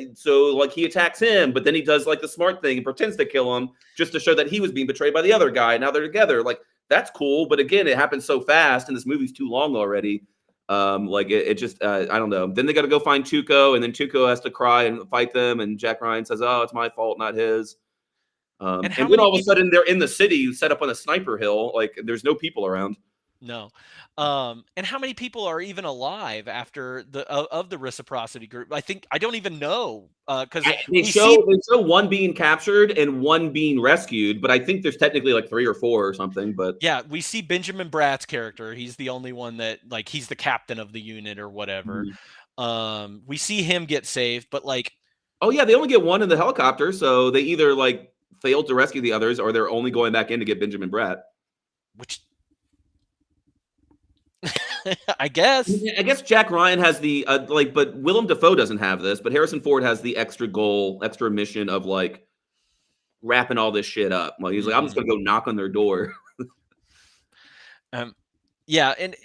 like he attacks him, but then he does like the smart thing and pretends to kill him just to show that he was being betrayed by the other guy. Now they're together. Like that's cool, but again, it happens so fast, and this movie's too long already. Like it just I don't know. Then they got to go find Tuco, and then Tuco has to cry and fight them, and Jack Ryan says, "Oh, it's my fault, not his." And then all of a sudden they're in the city, set up on a sniper hill. Like there's no people around. No. And how many people are even alive after the reciprocity group? I don't even know. Because they show one being captured and one being rescued, but I think there's technically like 3 or 4 or something. But yeah, we see Benjamin Bratt's character. He's the only one that like he's the captain of the unit or whatever. We see him get saved, but like, oh yeah, they only get one in the helicopter, so they either like failed to rescue the others or they're only going back in to get Benjamin Bratt. Which I guess Jack Ryan has the but Willem Dafoe doesn't have this, but Harrison Ford has the extra mission of like wrapping all this shit up. Like he's like, I'm just gonna go knock on their door. Yeah, and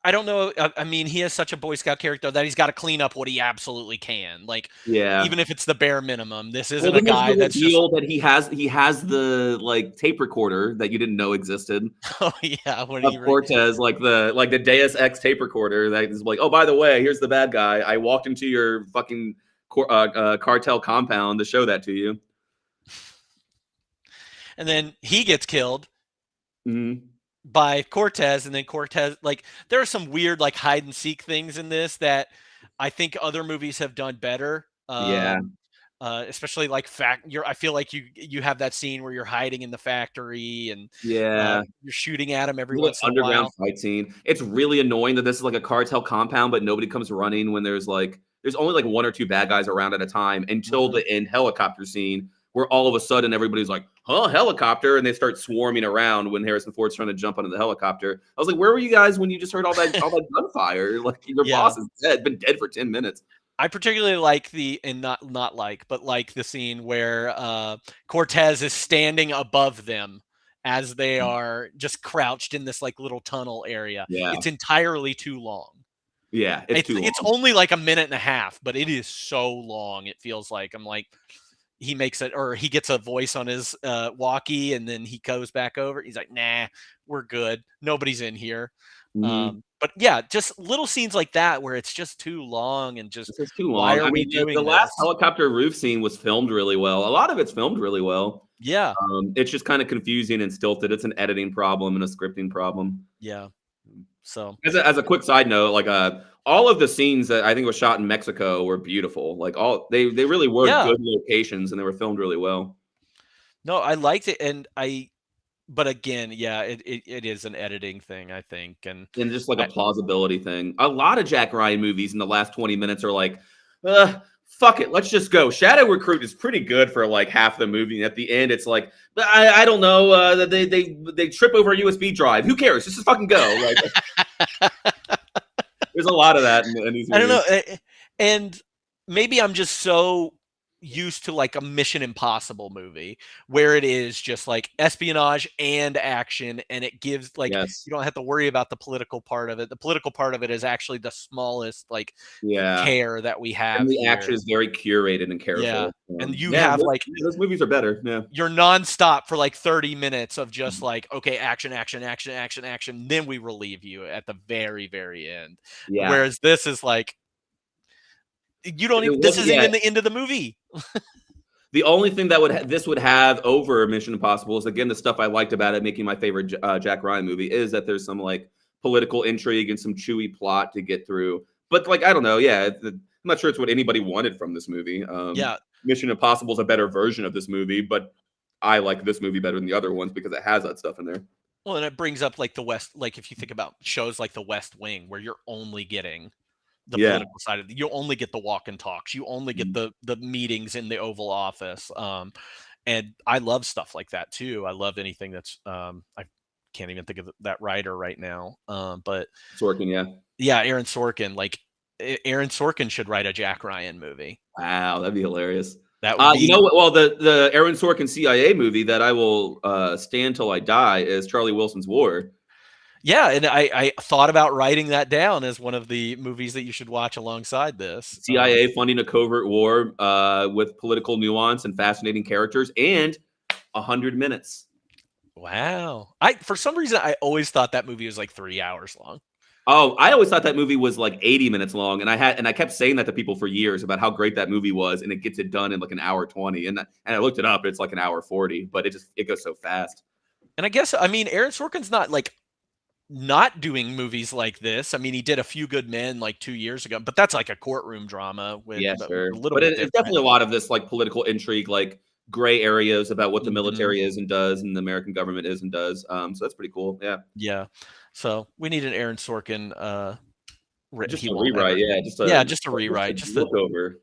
I don't know. I mean, he has such a Boy Scout character that he's got to clean up what he absolutely can. Like, yeah, even if it's the bare minimum. This isn't a guy that's that he has the like tape recorder that you didn't know existed. Oh yeah, Cortez, like the Deus Ex tape recorder that is like, oh, by the way, here's the bad guy. I walked into your fucking cartel compound to show that to you. And then he gets killed. Mm-hmm. By Cortez, and then Cortez, like there are some weird like hide and seek things in this that I think other movies have done better. Especially like I feel like you have that scene where you're hiding in the factory and you're shooting at him every once in a while. Underground fight scene. It's really annoying that this is like a cartel compound, but nobody comes running when there's only like 1 or 2 bad guys around at a time until the end helicopter scene, where all of a sudden everybody's like, huh, helicopter, and they start swarming around when Harrison Ford's trying to jump onto the helicopter. I was like, where were you guys when you just heard all that gunfire? Like your boss is been dead for 10 minutes. I particularly like the scene where Cortez is standing above them as they are just crouched in this like little tunnel area. Yeah. It's entirely too long. Yeah, it's too long. It's only like a minute and a half, but it is so long. It feels like I'm like, he makes it, or he gets a voice on his walkie, and then he goes back over. He's like, nah, we're good. Nobody's in here. But yeah, just little scenes like that where it's just too long and just too long. Why are we doing the last helicopter roof scene was filmed really well. A lot of it's filmed really well. Yeah. It's just kind of confusing and stilted. It's an editing problem and a scripting problem. Yeah. So as a quick side note, like all of the scenes that I think was shot in Mexico were beautiful. Like they really were good locations and they were filmed really well. No, I liked it, but again, yeah, it is an editing thing, I think, and just like a plausibility thing. A lot of Jack Ryan movies in the last 20 minutes are like, fuck it, let's just go. Shadow Recruit is pretty good for like half the movie. At the end, it's like, I don't know, they trip over a USB drive. Who cares? Just fucking go. Like, there's a lot of that in these movies. I don't know, and maybe I'm just so used to like a Mission Impossible movie where it is just like espionage and action, and it gives like Yes. you don't have to worry about the political part of it. The political part of it is actually the smallest like Yeah. care that we have And the here. action is very curated and careful. Yeah. And you yeah, have like those movies are better. Yeah. you're nonstop for like 30 minutes of just like, okay, action, action, action, action, action. Then we relieve you at the very, very end. Yeah. Whereas this is like, you don't even, this isn't even the end of the movie. The only thing that this would have over Mission Impossible is, again, the stuff I liked about it, making my favorite Jack Ryan movie, is that there's some like political intrigue and some chewy plot to get through. But like, I don't know. Yeah. I'm not sure it's what anybody wanted from this movie. Yeah. Mission Impossible is a better version of this movie, but I like this movie better than the other ones because it has that stuff in there. Well, and it brings up like the West, like if you think about shows like The West Wing, where you're only getting the political side of it. You only get the walk and talks. You only get the meetings in the Oval Office. And I love stuff like that too. I love anything that's I can't even think of that writer right now. But Sorkin, Aaron Sorkin. Like Aaron Sorkin should write a Jack Ryan movie. Wow, that'd be hilarious. That would be, you know what? Well, the Aaron Sorkin CIA movie that I will stand till I die is Charlie Wilson's War. Yeah, and I thought about writing that down as one of the movies that you should watch alongside this. CIA funding a covert war with political nuance and fascinating characters, and 100 minutes. Wow. For some reason, I always thought that movie was like 3 hours long. Oh, I always thought that movie was like 80 minutes long, and I kept saying that to people for years about how great that movie was, and it gets it done in like an hour 20, and I looked it up, it's like an hour 40, but it goes so fast. And I guess, I mean, Aaron Sorkin's not doing movies like this. I mean, he did A Few Good Men like 2 years ago, but that's like a courtroom drama with sure. a little but bit it's definitely a lot of this like political intrigue, like gray areas about what the military is and does, and the American government is and does. So that's pretty cool. Yeah. So we need an Aaron Sorkin just a rewrite. Just a rewrite. Just look over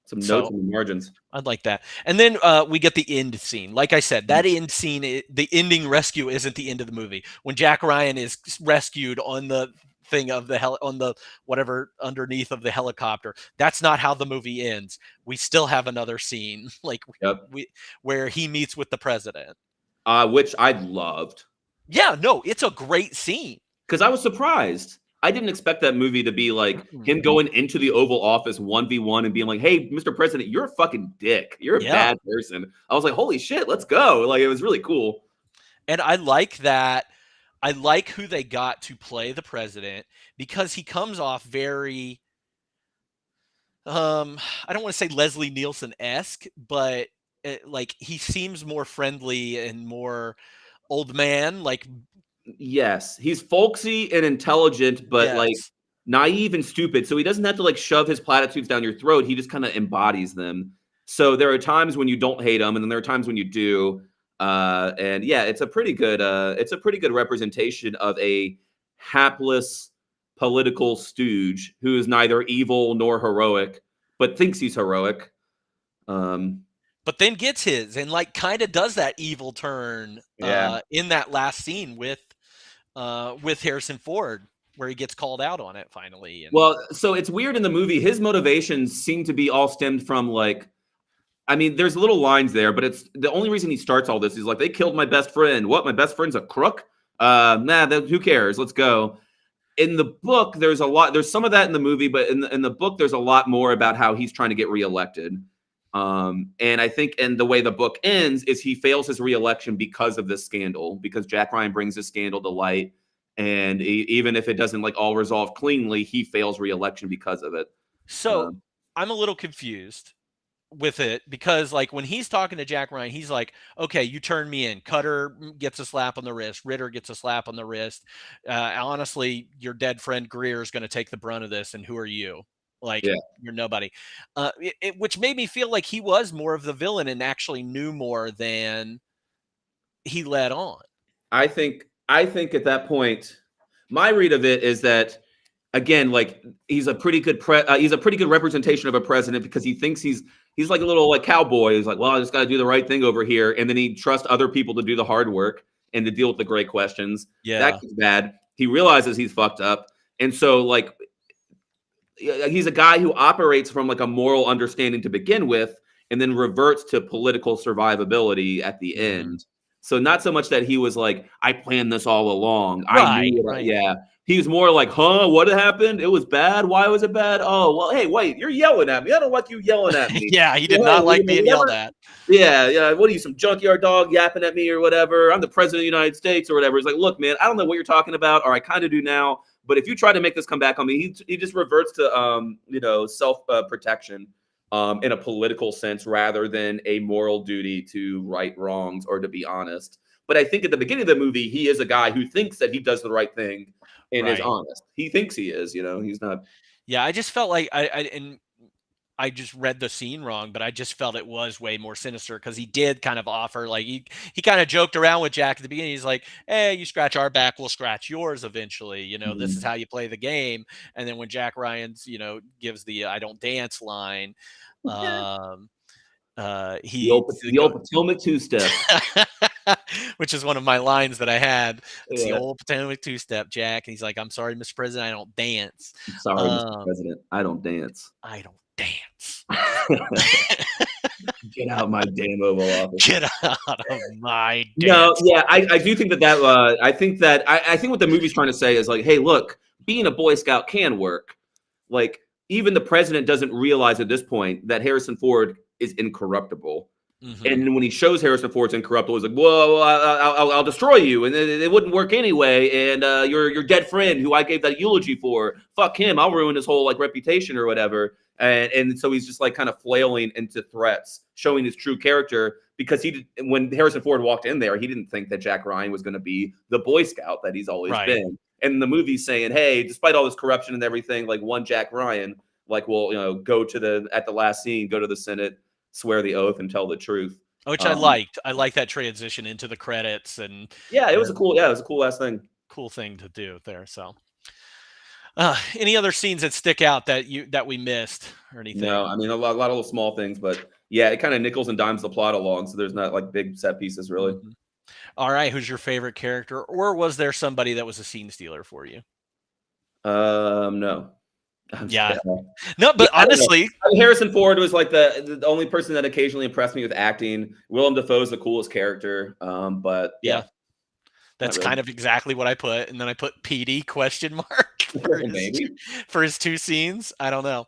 some notes in the margins. I'd like that. And then we get the end scene. Like I said, that end scene, the ending rescue isn't the end of the movie. When Jack Ryan is rescued on the thing of on the whatever underneath of the helicopter, that's not how the movie ends. We still have another scene, like where he meets with the president, which I loved. Yeah, no, it's a great scene because I was surprised. I didn't expect that movie to be like him going into the Oval Office 1v1 and being like, "Hey, Mr. President, you're a fucking dick. You're a bad person." I was like, "Holy shit, let's go!" Like, it was really cool. And I like that. I like who they got to play the president because he comes off very, I don't want to say Leslie Nielsen-esque, but like he seems more friendly and more old man, like. Yes, he's folksy and intelligent, but like naive and stupid. So he doesn't have to like shove his platitudes down your throat. He just kind of embodies them. So there are times when you don't hate him, and then there are times when you do. And yeah, it's a pretty good representation of a hapless political stooge who is neither evil nor heroic, but thinks he's heroic. But then gets his and like kind of does that evil turn in that last scene with Harrison Ford, where he gets called out on it finally. And well, so it's weird in the movie. His motivations seem to be all stemmed from like, I mean, there's little lines there, but it's the only reason he starts all this is like, they killed my best friend. What? My best friend's a crook? Who cares? Let's go. In the book, there's some of that in the movie, but in the book, there's a lot more about how he's trying to get reelected. And I think, and the way the book ends is he fails his reelection because of this scandal, because Jack Ryan brings this scandal to light. And even if it doesn't like all resolve cleanly, he fails reelection because of it. So I'm a little confused with it because like when he's talking to Jack Ryan, he's like, okay, you turned me in. Cutter gets a slap on the wrist. Ritter gets a slap on the wrist. Honestly, your dead friend Greer is going to take the brunt of this. And who are you? Like, you're nobody. Which made me feel like he was more of the villain and actually knew more than he let on. I think at that point, my read of it is that, again, like he's a pretty good representation of a president because he thinks he's like a little like cowboy. He's like, well, I just got to do the right thing over here, and then he trusts other people to do the hard work and to deal with the great questions. Yeah, that gets bad. He realizes he's fucked up, and so like he's a guy who operates from like a moral understanding to begin with, and then reverts to political survivability at the end. So not so much that he was like, I planned this all along. I knew it. Right. Yeah. He was more like, huh, what happened? It was bad. Why was it bad? Oh, well, hey, wait, you're yelling at me. I don't like you yelling at me. Yeah, he did not like being yelled at. Yeah. What are you, some junkyard dog yapping at me or whatever? I'm the president of the United States or whatever. It's like, look, man, I don't know what you're talking about, or I kind of do now. But if you try to make this come back on me, he just reverts to self protection in a political sense rather than a moral duty to right wrongs or to be honest. But I think at the beginning of the movie, he is a guy who thinks that he does the right thing and is honest. He thinks he is, he's not. Yeah, I just felt like I just read the scene wrong, but I just felt it was way more sinister because he did kind of offer, like he kind of joked around with Jack at the beginning. He's like, hey, you scratch our back, we'll scratch yours eventually. This is how you play the game. And then when Jack Ryan's, gives the I don't dance line, the old Potomac two-step. Which is one of my lines that I had. It's the old Potomac two-step, Jack. And he's like, I'm sorry, Mr. President, I don't dance. I'm sorry, Mr. President, I don't dance. I don't dance. Get out of my damn Oval Office. Get out of my dance. No, yeah, I do think that I think what the movie's trying to say is like, hey, look, being a Boy Scout can work. Like, even the president doesn't realize at this point that Harrison Ford is incorruptible. Mm-hmm. And when he shows Harrison Ford's incorruptible, he's like, "Whoa, I'll destroy you," and it wouldn't work anyway. And your dead friend, who I gave that eulogy for, fuck him, I'll ruin his whole reputation or whatever. And so he's just kind of flailing into threats, showing his true character. Because when Harrison Ford walked in there, he didn't think that Jack Ryan was going to be the Boy Scout that he's always been. And the movie's saying, hey, despite all this corruption and everything, one Jack Ryan, will go to at the last scene, go to the Senate, swear the oath and tell the truth, which I liked. I like that transition into the credits, and it was a cool last thing. Cool thing to do there. So, any other scenes that stick out that we missed or anything? No, I mean a lot of little small things, but yeah, it kind of nickels and dimes the plot along. So there's not big set pieces really. Mm-hmm. All right, who's your favorite character, or was there somebody that was a scene stealer for you? No. Yeah. No, but honestly, Harrison Ford was the only person that occasionally impressed me with acting. Willem Dafoe's the coolest character. But yeah. That's kind of exactly what I put. And then I put PD ? For his two scenes. I don't know.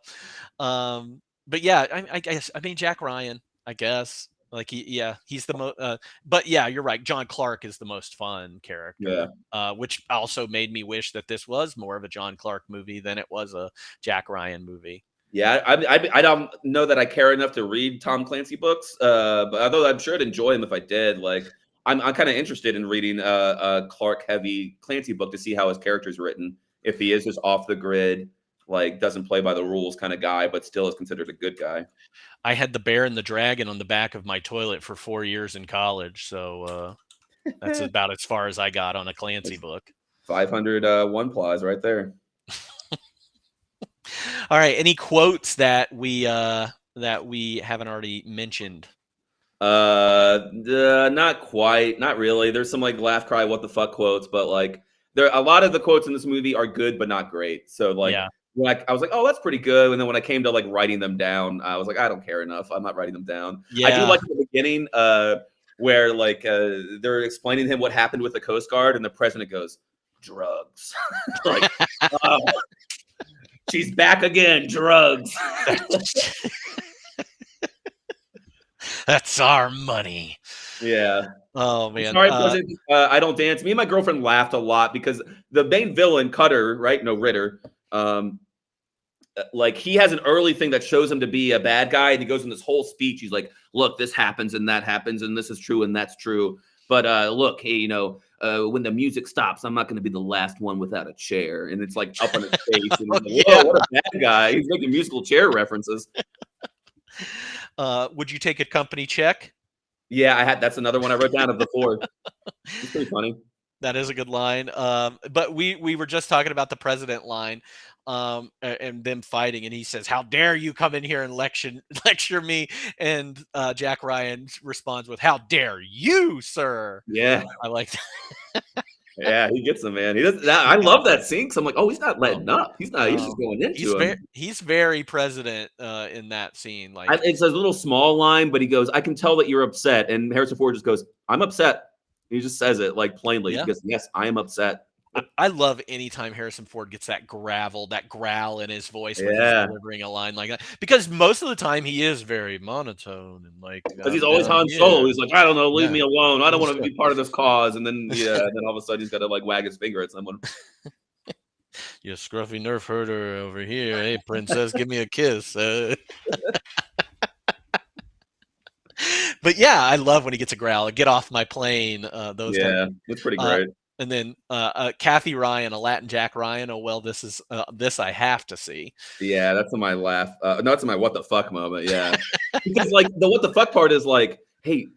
But yeah, I guess, Jack Ryan, I guess. He's the most, but yeah, you're right. John Clark is the most fun character, which also made me wish that this was more of a John Clark movie than it was a Jack Ryan movie. Yeah, I don't know that I care enough to read Tom Clancy books, but although I'm sure I'd enjoy them if I did. I'm kind of interested in reading a Clark-heavy Clancy book to see how his character's written. If he is just off the grid, doesn't play by the rules kind of guy, but still is considered a good guy. I had the Bear and the Dragon on the back of my toilet for 4 years in college, so that's about as far as I got on a Clancy book. 500 one plies right there. All right, any quotes that we haven't already mentioned? Not quite, not really. There's some laugh, cry, what the fuck quotes, but there a lot of the quotes in this movie are good but not great. So I was like, oh, that's pretty good. And then when I came to writing them down, I was like, I don't care enough. I'm not writing them down. Yeah. I do like the beginning where they're explaining to him what happened with the Coast Guard, and the president goes, drugs. Oh, she's back again, drugs. That's our money. Yeah. Oh man. Sorry, President. I don't dance. Me and my girlfriend laughed a lot because the main villain, Cutter, right? No, Ritter. He has an early thing that shows him to be a bad guy, and he goes in this whole speech. He's like, look, this happens and that happens, and this is true and that's true. But look, hey, when the music stops, I'm not going to be the last one without a chair. And it's up on his face. And whoa, what a bad guy. He's making musical chair references. Would you take a company check? Yeah, that's another one I wrote down of the four. It's pretty funny. That is a good line. But we were just talking about the president line, and them fighting, and he says, "How dare you come in here and lecture me?" And Jack Ryan responds with, "How dare you, sir?" Yeah, I like that. Yeah, he gets him, man. He does that. I love that scene because I'm like, oh, he's not letting up. He's not. He's just going into him. He's very president in that scene. Like It's a little small line, but he goes, "I can tell that you're upset," and Harrison Ford just goes, "I'm upset." He just says it like plainly. Yeah. He goes, "Yes, I am upset." I love anytime Harrison Ford gets that growl in his voice when he's Yeah. delivering a line like that. Because most of the time he is very monotone and like Because he's always Han Solo. He's like, I don't know, leave me alone. I don't want to be part of this cause. And then, then all of a sudden he's got to like wag his finger at someone. You scruffy nerf herder over here. Hey, princess, give me a kiss. But yeah, I love when he gets a growl. Get off my plane. Those it's pretty great. And then Kathy Ryan, a Latin Jack Ryan. Oh well, this I have to see. Yeah, that's in my laugh. No, that's in my what the fuck moment. Yeah, because like the what the fuck part is like, hey,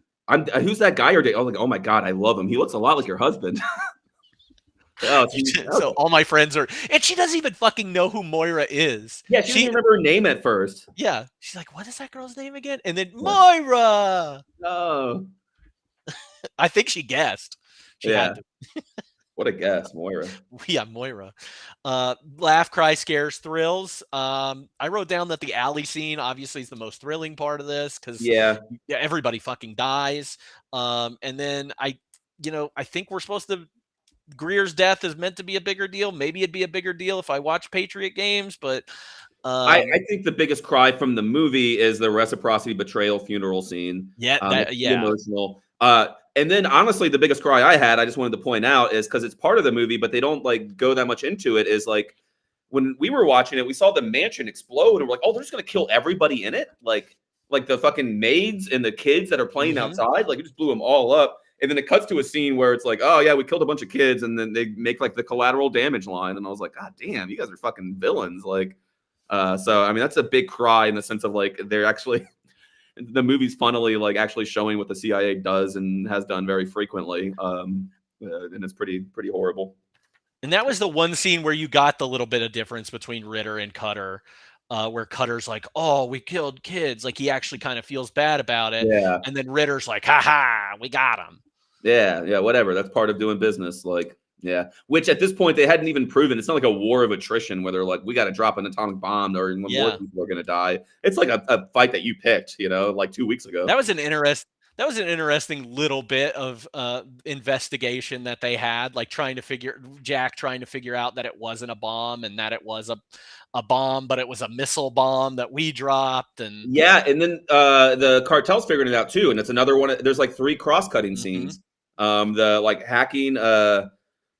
who's that guy you're dating? I was like, oh my god, I love him. He looks a lot like your husband. So all my friends are, and she doesn't even fucking know who Moira is. Yeah, she doesn't remember her name at first. Yeah, she's like, what is that girl's name again? And then Moira. Oh, I think she guessed. She had to. What a guess, Moira. Yeah, Moira. Laugh, cry, scares, thrills. I wrote down that the alley scene obviously is the most thrilling part of this because everybody fucking dies. And then I think we're supposed to. Greer's death is meant to be a bigger deal. Maybe it'd be a bigger deal if I watch Patriot Games, but I think the biggest cry from the movie is the reciprocity betrayal funeral scene. Emotional. And then honestly, the biggest cry I had, I just wanted to point out, is because it's part of the movie, but they don't like go that much into it. Is like when we were watching it, we saw the mansion explode, and we're like, oh, they're just gonna kill everybody in it, like the fucking maids and the kids that are playing outside, like it just blew them all up. And then it cuts to a scene where it's like, oh yeah, we killed a bunch of kids, and then they make like the collateral damage line, and I was like, god damn, you guys are fucking villains, like. So I mean, that's a big cry in the sense of like they're actually. The movie's funnily like actually showing what the CIA does and has done very frequently, and it's pretty horrible. And that was the one scene where you got the little bit of difference between Ritter and Cutter, where Cutter's like, "Oh, we killed kids," like he actually kind of feels bad about it, and then Ritter's like, "Ha ha, we got him." Yeah, whatever. That's part of doing business, like. Yeah, which at this point they hadn't even proven. It's not like a war of attrition where they're like, we got to drop an atomic bomb or more people are going to die. It's like a fight that you picked, like 2 weeks ago. That was an interesting little bit of investigation that they had, like Jack trying to figure out that it wasn't a bomb and that it was a bomb, but it was a missile bomb that we dropped. And and then the cartel's figuring it out too. And it's another one. There's like 3 cross-cutting scenes. The like hacking.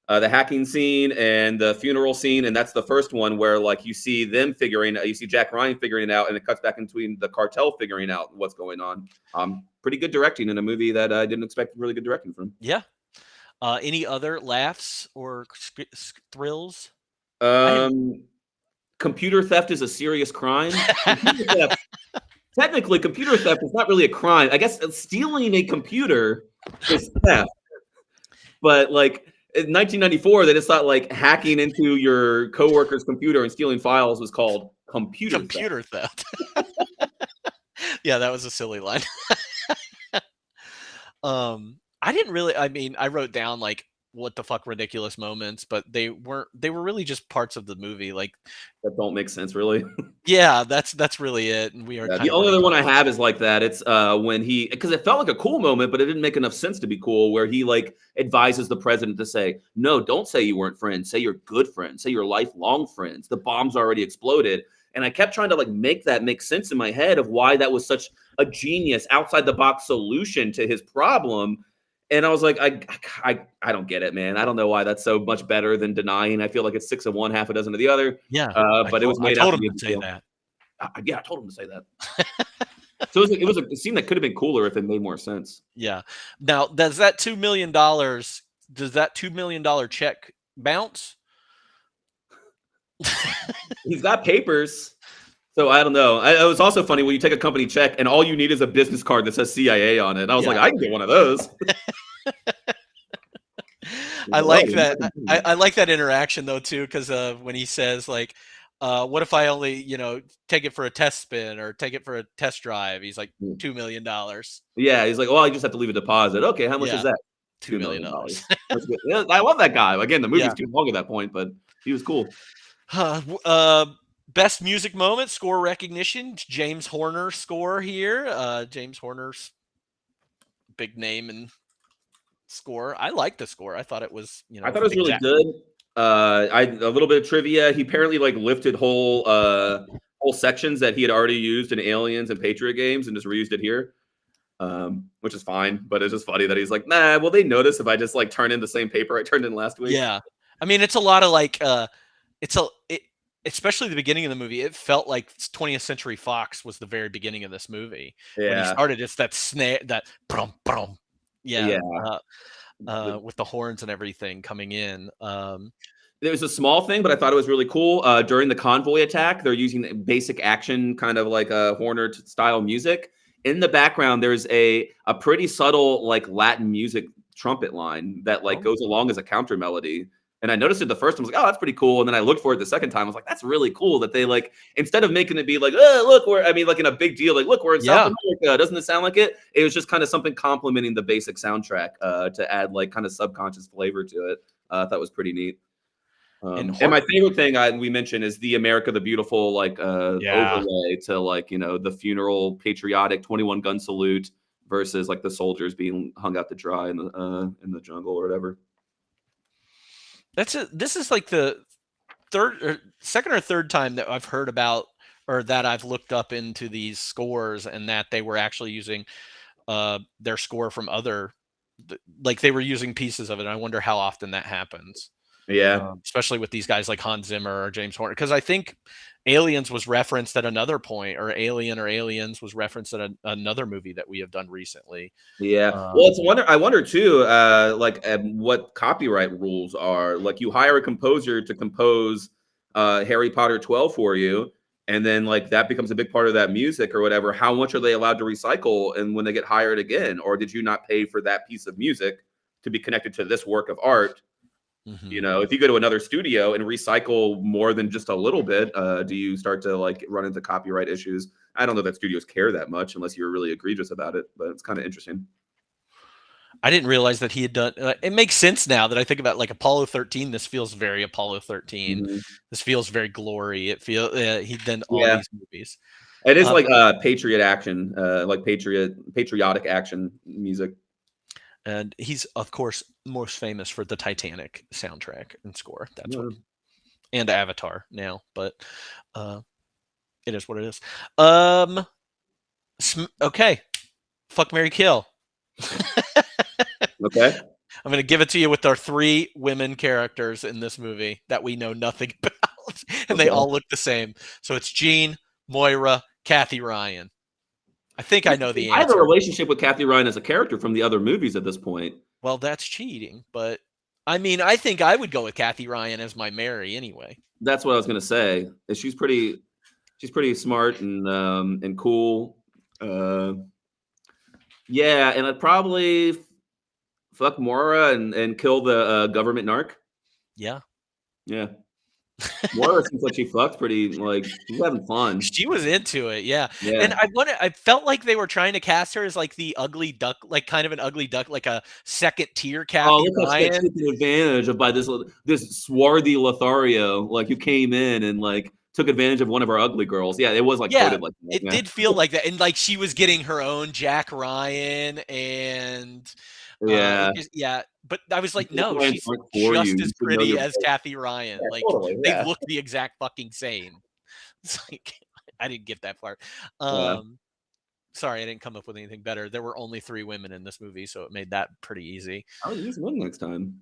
The hacking scene and the funeral scene, and that's the first one where like you see Jack Ryan figuring it out, and it cuts back in between the cartel figuring out what's going on. Pretty good directing in a movie that I didn't expect really good directing from. Yeah. Any other laughs or thrills? Computer theft is a serious crime. Technically, computer theft is not really a crime. I guess stealing a computer is theft, but like. In 1994, they just thought like hacking into your coworker's computer and stealing files was called computer theft. Yeah, that was a silly line. I wrote down like what the fuck ridiculous moments, but they were really just parts of the movie like that don't make sense really. Yeah, that's really it. And we are the only other one I have is like that. It's when because it felt like a cool moment, but it didn't make enough sense to be cool, where he like advises the president to say, no, don't say you weren't friends, say you're good friends, say you're lifelong friends, the bomb's already exploded. And I kept trying to like make that make sense in my head of why that was such a genius outside the box solution to his problem. And I was like, I don't get it, man. I don't know why that's so much better than denying. I feel like it's 6 of one, half a dozen of the other. Yeah, but it was made out to be a deal. I told him to say that. So it was a scene that could have been cooler if it made more sense. Yeah. Now, does that $2 million check bounce? He's got papers. So I don't know. It was also funny when you take a company check and all you need is a business card that says CIA on it. I was like, I can get one of those. I like that. I like that interaction though too, because when he says like, "What if I only take it for a test spin or take it for a test drive?" He's like $2 million. Yeah, he's like, "Well, I just have to leave a deposit." Okay, how much is that? $2 million. That's good. Yeah, I love that guy. Again, the movie's Yeah. too long at that point, but he was cool. Best music moment, score recognition. James Horner score here. James Horner's big name and score. I like the score. I thought it was, I thought it was really good. A little bit of trivia. He apparently like lifted whole sections that he had already used in Aliens and Patriot games and just reused it here, which is fine. But it's just funny that he's like, nah, will they notice if I just like turn in the same paper I turned in last week? Yeah, I mean, it's a lot of like, especially the beginning of the movie. It felt like 20th Century Fox was the very beginning of this movie. When he started, it's that snare, that brum brum. Yeah. With the horns and everything coming in. There was a small thing, but I thought it was really cool. During the convoy attack, they're using basic action, kind of like a Horner style music. In the background, there's a pretty subtle like Latin music trumpet line that like goes along as a counter melody. And I noticed it the first time. I was like, oh, that's pretty cool. And then I looked for it the second time. I was like, that's really cool that they like, instead of making it be like, oh, look, like in a big deal, like, look, we're in South America. Doesn't it sound like it? It was just kind of something complimenting the basic soundtrack to add like kind of subconscious flavor to it. I thought was pretty neat. And my favorite thing we mentioned is the America the Beautiful, like overlay to like, the funeral patriotic 21 gun salute versus like the soldiers being hung out to dry in the jungle or whatever. This is like the second or third time that I've heard about, or that I've looked up into these scores, and that they were actually using their score from like they were using pieces of it. And I wonder how often that happens. Yeah, especially with these guys like Hans Zimmer or James Horner, because I think Aliens was referenced at another point, or Aliens was referenced at another movie that we have done recently. Yeah, well, I wonder too, what copyright rules are. Like, you hire a composer to compose Harry Potter 12 for you, and then like that becomes a big part of that music or whatever. How much are they allowed to recycle, and when they get hired again, or did you not pay for that piece of music to be connected to this work of art? Mm-hmm. If you go to another studio and recycle more than just a little bit, do you start to like run into copyright issues? I don't know that studios care that much unless you're really egregious about it, but it's kind of interesting. I didn't realize that he had done. It makes sense now that I think about like Apollo 13. This feels very Apollo 13. Mm-hmm. This feels very Glory. It feels he done all these movies. It is like patriot action, like patriotic action music. And he's, of course, most famous for the Titanic soundtrack and score. That's what, and Avatar now, but it is what it is. Okay, fuck, marry, kill. Okay, I'm gonna give it to you with our 3 women characters in this movie that we know nothing about, and they all look the same. So it's Jean, Moira, Kathy Ryan. I think I know the answer. I have a relationship with Kathy Ryan as a character from the other movies at this point. Well, that's cheating, but I mean, I think I would go with Kathy Ryan as my Mary anyway. That's what I was gonna say. She's pretty smart and cool. Yeah, and I'd probably fuck Moira and kill the government narc. Yeah. Yeah. Moira seems like she fucked pretty, like, she's having fun. She was into it, yeah. And I felt like they were trying to cast her as like the ugly duck, like kind of an ugly duck, like a second tier Kathy Ryan. Taking advantage of by this swarthy Lothario, like, who came in and like took advantage of one of our ugly girls. Yeah, it was like coded like that. It did feel like that, and like she was getting her own Jack Ryan and. But I was like, no, she's just as pretty as Kathy Ryan. Like, they look the exact fucking same. It's like, I didn't get that part. Sorry, I didn't come up with anything better. There were only 3 women in this movie, so it made that pretty easy. I'll use one next time.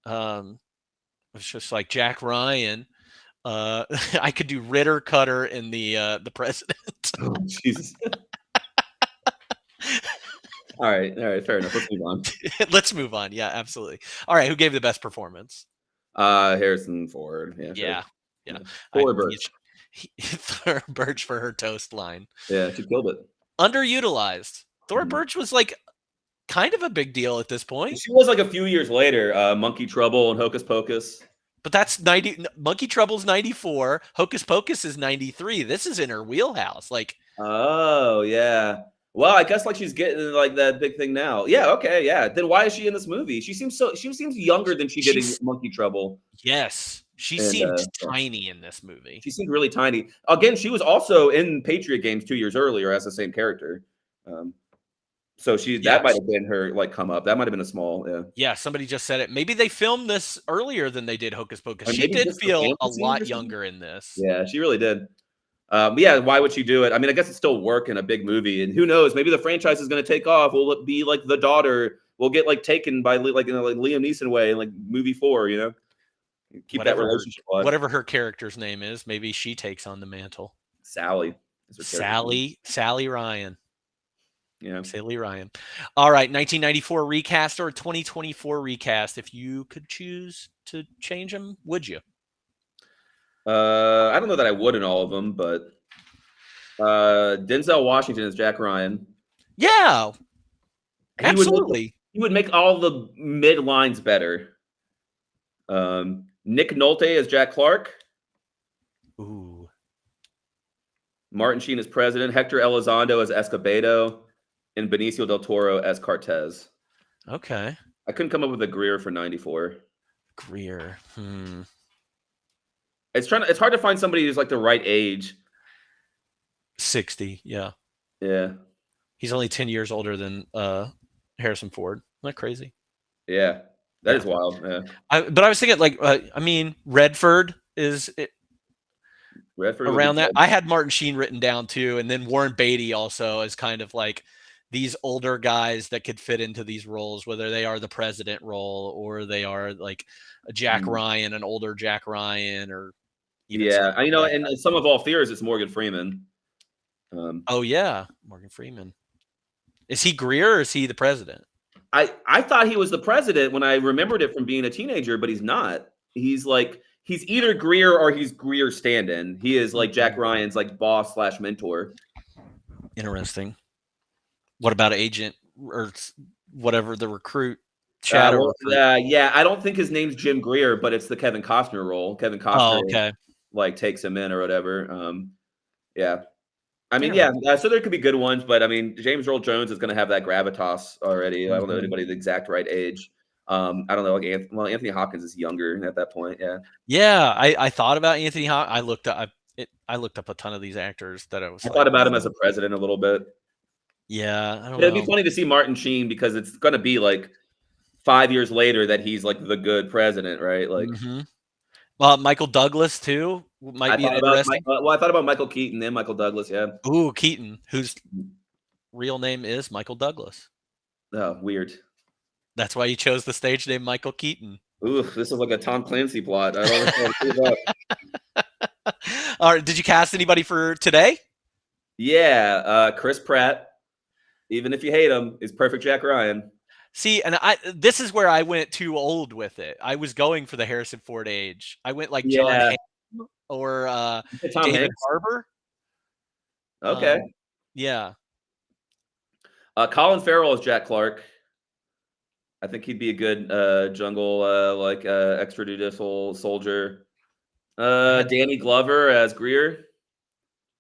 It's just like Jack Ryan. I could do Ritter, Cutter, and the president. Oh, Jesus. All right, fair enough. Let's move on. Let's move on. Yeah, absolutely. All right, who gave the best performance? Harrison Ford. Yeah. Thora Birch. Thora Birch for her toast line. Yeah, she killed it. Underutilized. Thora Birch was like kind of a big deal at this point. She was like a few years later. Monkey Trouble and Hocus Pocus. But that's 90. Monkey Trouble's 94. Hocus Pocus is 93. This is in her wheelhouse. Like. Oh yeah. Well, I guess like she's getting like that big thing now. Yeah, okay, yeah. Then why is she in this movie? She seems younger than she did in Monkey Trouble. Yes, she And, seemed tiny in this movie. She seemed really tiny. Again, she was also in Patriot Games 2 years earlier as the same character. So that might have been her like come up. That might have been a small, yeah. Yeah, somebody just said it. Maybe they filmed this earlier than they did Hocus Pocus. She did feel a lot younger in this. Yeah, she really did. Yeah, why would she do it? I mean, I guess it's still work in a big movie, and who knows? Maybe the franchise is going to take off. Will it be like the daughter will get like taken by like in a like Liam Neeson way in like movie 4? You know, keep that relationship alive. Whatever her character's name is, maybe she takes on the mantle. Sally. Sally Ryan. Yeah, Sally Ryan. All right, 1994 recast or 2024 recast. If you could choose to change them, would you? I don't know that I would in all of them, but Denzel Washington is Jack Ryan. Yeah, absolutely. He would make all the mid lines better. Nick Nolte as Jack Clark. Ooh. Martin Sheen as President. Hector Elizondo as Escobedo. And Benicio del Toro as Cortez. Okay. I couldn't come up with a Greer for 94. Greer. It's hard to find somebody who's like the right age. 60, yeah. Yeah. He's only 10 years older than Harrison Ford. Isn't that crazy? Yeah. That is wild. Yeah. But I was thinking like Redford is around that. I had Martin Sheen written down too, and then Warren Beatty also is kind of like these older guys that could fit into these roles, whether they are the president role or they are like a Jack Ryan, an older Jack Ryan, or and some of all fears, it's Morgan Freeman. Oh yeah, Morgan Freeman. Is he Greer or is he the president? I thought he was the president when I remembered it from being a teenager, but he's not. He's either Greer or he's Greer stand-in. He is like Jack Ryan's like boss / mentor. Interesting. What about agent or whatever the recruit? Chatter. I don't think his name's Jim Greer, but it's the Kevin Costner role. Kevin Costner like takes him in or whatever. Yeah. I mean, so there could be good ones, but I mean, James Earl Jones is going to have that gravitas already. I don't know anybody the exact right age. I don't know. Like Anthony Hopkins is younger at that point. Yeah. Yeah, I thought about Anthony Hopkins. I looked up a ton of these actors that I thought about him as a president a little bit. Yeah, I don't know. It'd be funny to see Martin Sheen because it's going to be like 5 years later that he's like the good president, right? Like, Michael Douglas too might be interesting. I thought about Michael Keaton and Michael Douglas. Yeah. Ooh, Keaton, whose real name is Michael Douglas. Oh, weird. That's why you chose the stage name Michael Keaton. Ooh, this is like a Tom Clancy plot. I don't know. All right, did you cast anybody for today? Yeah, Chris Pratt. Even if you hate him, is perfect Jack Ryan. See, and this is where I went too old with it. I was going for the Harrison Ford age. I went like John Hamm or David Harbour. Okay. Yeah. Colin Farrell is Jack Clark. I think he'd be a good jungle extrajudicial soldier. Danny Glover as Greer.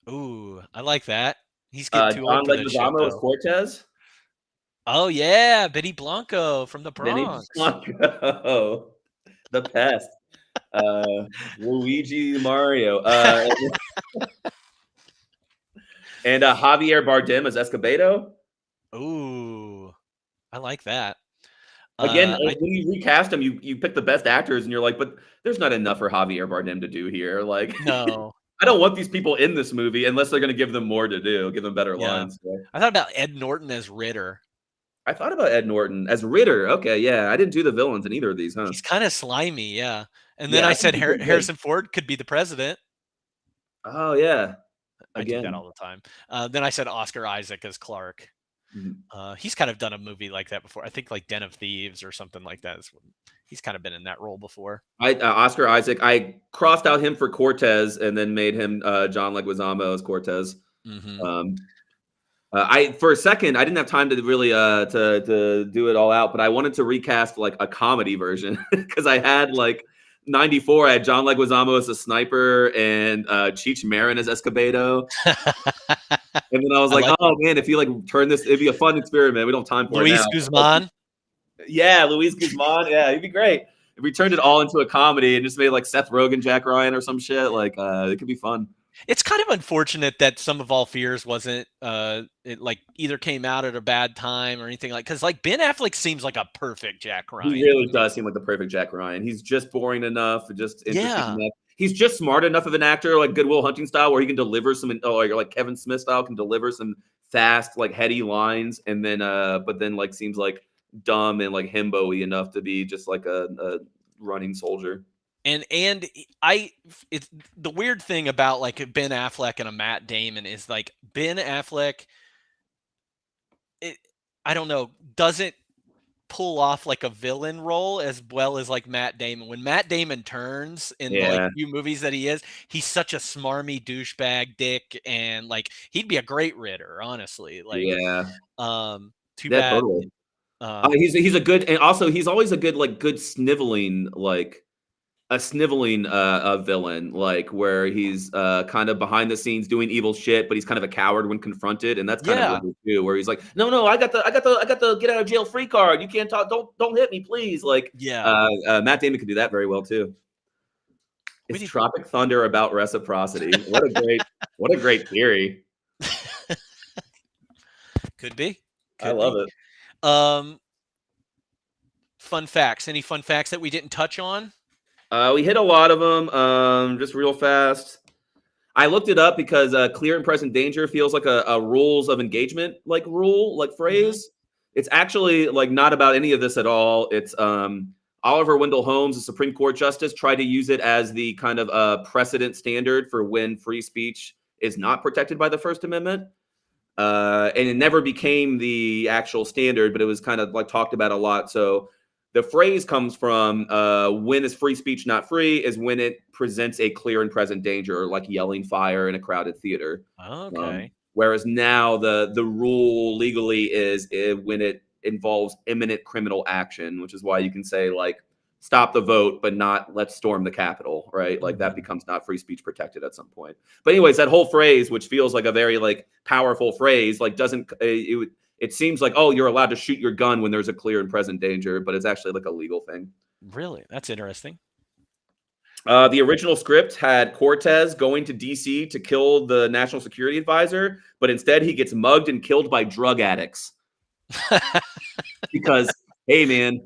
Ooh, I like that. He's getting too old John for this shit, Leguizamo as Cortez. Oh yeah, Benny Blanco from the Bronx. Benny Blanco, the pest. Luigi Mario. And Javier Bardem as Escobedo. Ooh, I like that. Again, when you recast him, you pick the best actors, and you're like, but there's not enough for Javier Bardem to do here. Like, no. I don't want these people in this movie unless they're going to give them more to do, give them better lines. Right? I thought about Ed Norton as Ritter. I thought about Ed Norton as Ritter. Okay, yeah. I didn't do the villains in either of these, huh? He's kind of slimy, yeah. And then I said Harrison Ford could be the president. Oh, yeah. I do that all the time. Then I said Oscar Isaac as Clark. He's kind of done a movie like that before. I think like Den of Thieves or something like that. He's kind of been in that role before. Oscar Isaac, I crossed out him for Cortez and then made him John Leguizamo as Cortez. For a second, I didn't have time to really to do it all out, but I wanted to recast like a comedy version because I had like 94. I had John Leguizamo as a sniper and Cheech Marin as Escobedo. And then I was I like, like oh man, if you like turn this, it'd be a fun experiment. We don't have time for Luis it now. Guzman. Yeah, Luis Guzman. Yeah, he'd be great. If we turned it all into a comedy and just made like Seth Rogen, Jack Ryan, or some shit, like it could be fun. It's kind of unfortunate that Some of All Fears wasn't it like either came out at a bad time or anything like, because like Ben Affleck seems like a perfect Jack Ryan. He really does seem like the perfect Jack Ryan. He's just boring enough, just interesting Yeah. enough. He's just smart enough of an actor, like Good Will Hunting style, where he can deliver some, like Kevin Smith style, can deliver some fast, like heady lines, and then, but then like seems like dumb and like himbo-y enough to be just like a running soldier. And it's the weird thing about like Ben Affleck and a Matt Damon is like Ben Affleck, I don't know, doesn't pull off like a villain role as well as like Matt Damon. When Matt Damon turns in the like few movies that he is, he's such a smarmy douchebag dick, and like he'd be a great Ritter, honestly. Like too bad. Totally. He's a good, and also he's always a good sniveling, like a sniveling villain, like where he's kind of behind the scenes doing evil shit, but he's kind of a coward when confronted, and that's kind of what we do. Where he's like, no, I got the get out of jail free card. You can't talk. Don't hit me, please. Like, Matt Damon could do that very well too. It's Tropic Thunder about reciprocity. What a great theory. Could be. I love it. Fun facts. Any fun facts that we didn't touch on? We hit a lot of them. Just real fast. I looked it up because clear and present danger feels like a rules of engagement like phrase. Mm-hmm. It's actually like not about any of this at all. It's Oliver Wendell Holmes, a Supreme Court justice, tried to use it as the kind of precedent standard for when free speech is not protected by the First Amendment. And it never became the actual standard, but it was kind of like talked about a lot. So the phrase comes from when is free speech not free is when it presents a clear and present danger, like yelling fire in a crowded theater. Okay. Whereas now the rule legally is when it involves imminent criminal action, which is why you can say like stop the vote, but not let's storm the Capitol, right? Like that becomes not free speech protected at some point. But anyways, that whole phrase, which feels like a very like powerful phrase, like doesn't it seems like, oh, you're allowed to shoot your gun when there's a clear and present danger, but it's actually like a legal thing. Really? That's interesting. The original script had Cortez going to D.C. to kill the national security advisor, but instead he gets mugged and killed by drug addicts. Because, hey, man,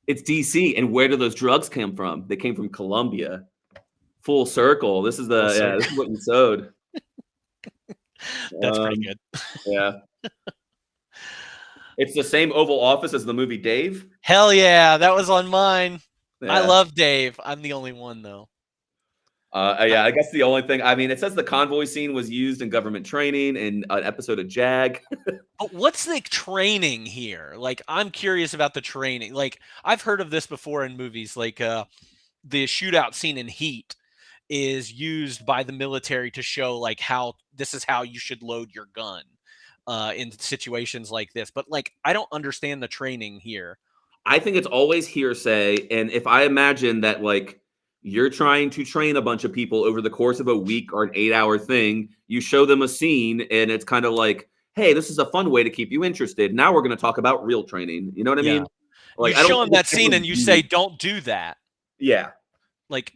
it's D.C. And where do those drugs come from? They came from Colombia. Full circle. This is this is what you sowed. That's pretty good. Yeah. It's the same Oval Office as the movie Dave. Hell yeah, that was on mine. Yeah. I love Dave. I'm the only one though. I guess the only thing, I mean, it says the convoy scene was used in government training in an episode of JAG. But what's the training here? Like, I'm curious about the training. Like, I've heard of this before in movies. Like, the shootout scene in Heat is used by the military to show like how this is how you should load your gun. In situations like this, but like I don't understand the training here. I think it's always hearsay, and if I imagine that like you're trying to train a bunch of people over the course of a week or an 8-hour thing, you show them a scene, and it's kind of like, hey, this is a fun way to keep you interested. Now we're going to talk about real training. You know what I mean? Like, you show them that scene, and you say, "Don't do that." Yeah, like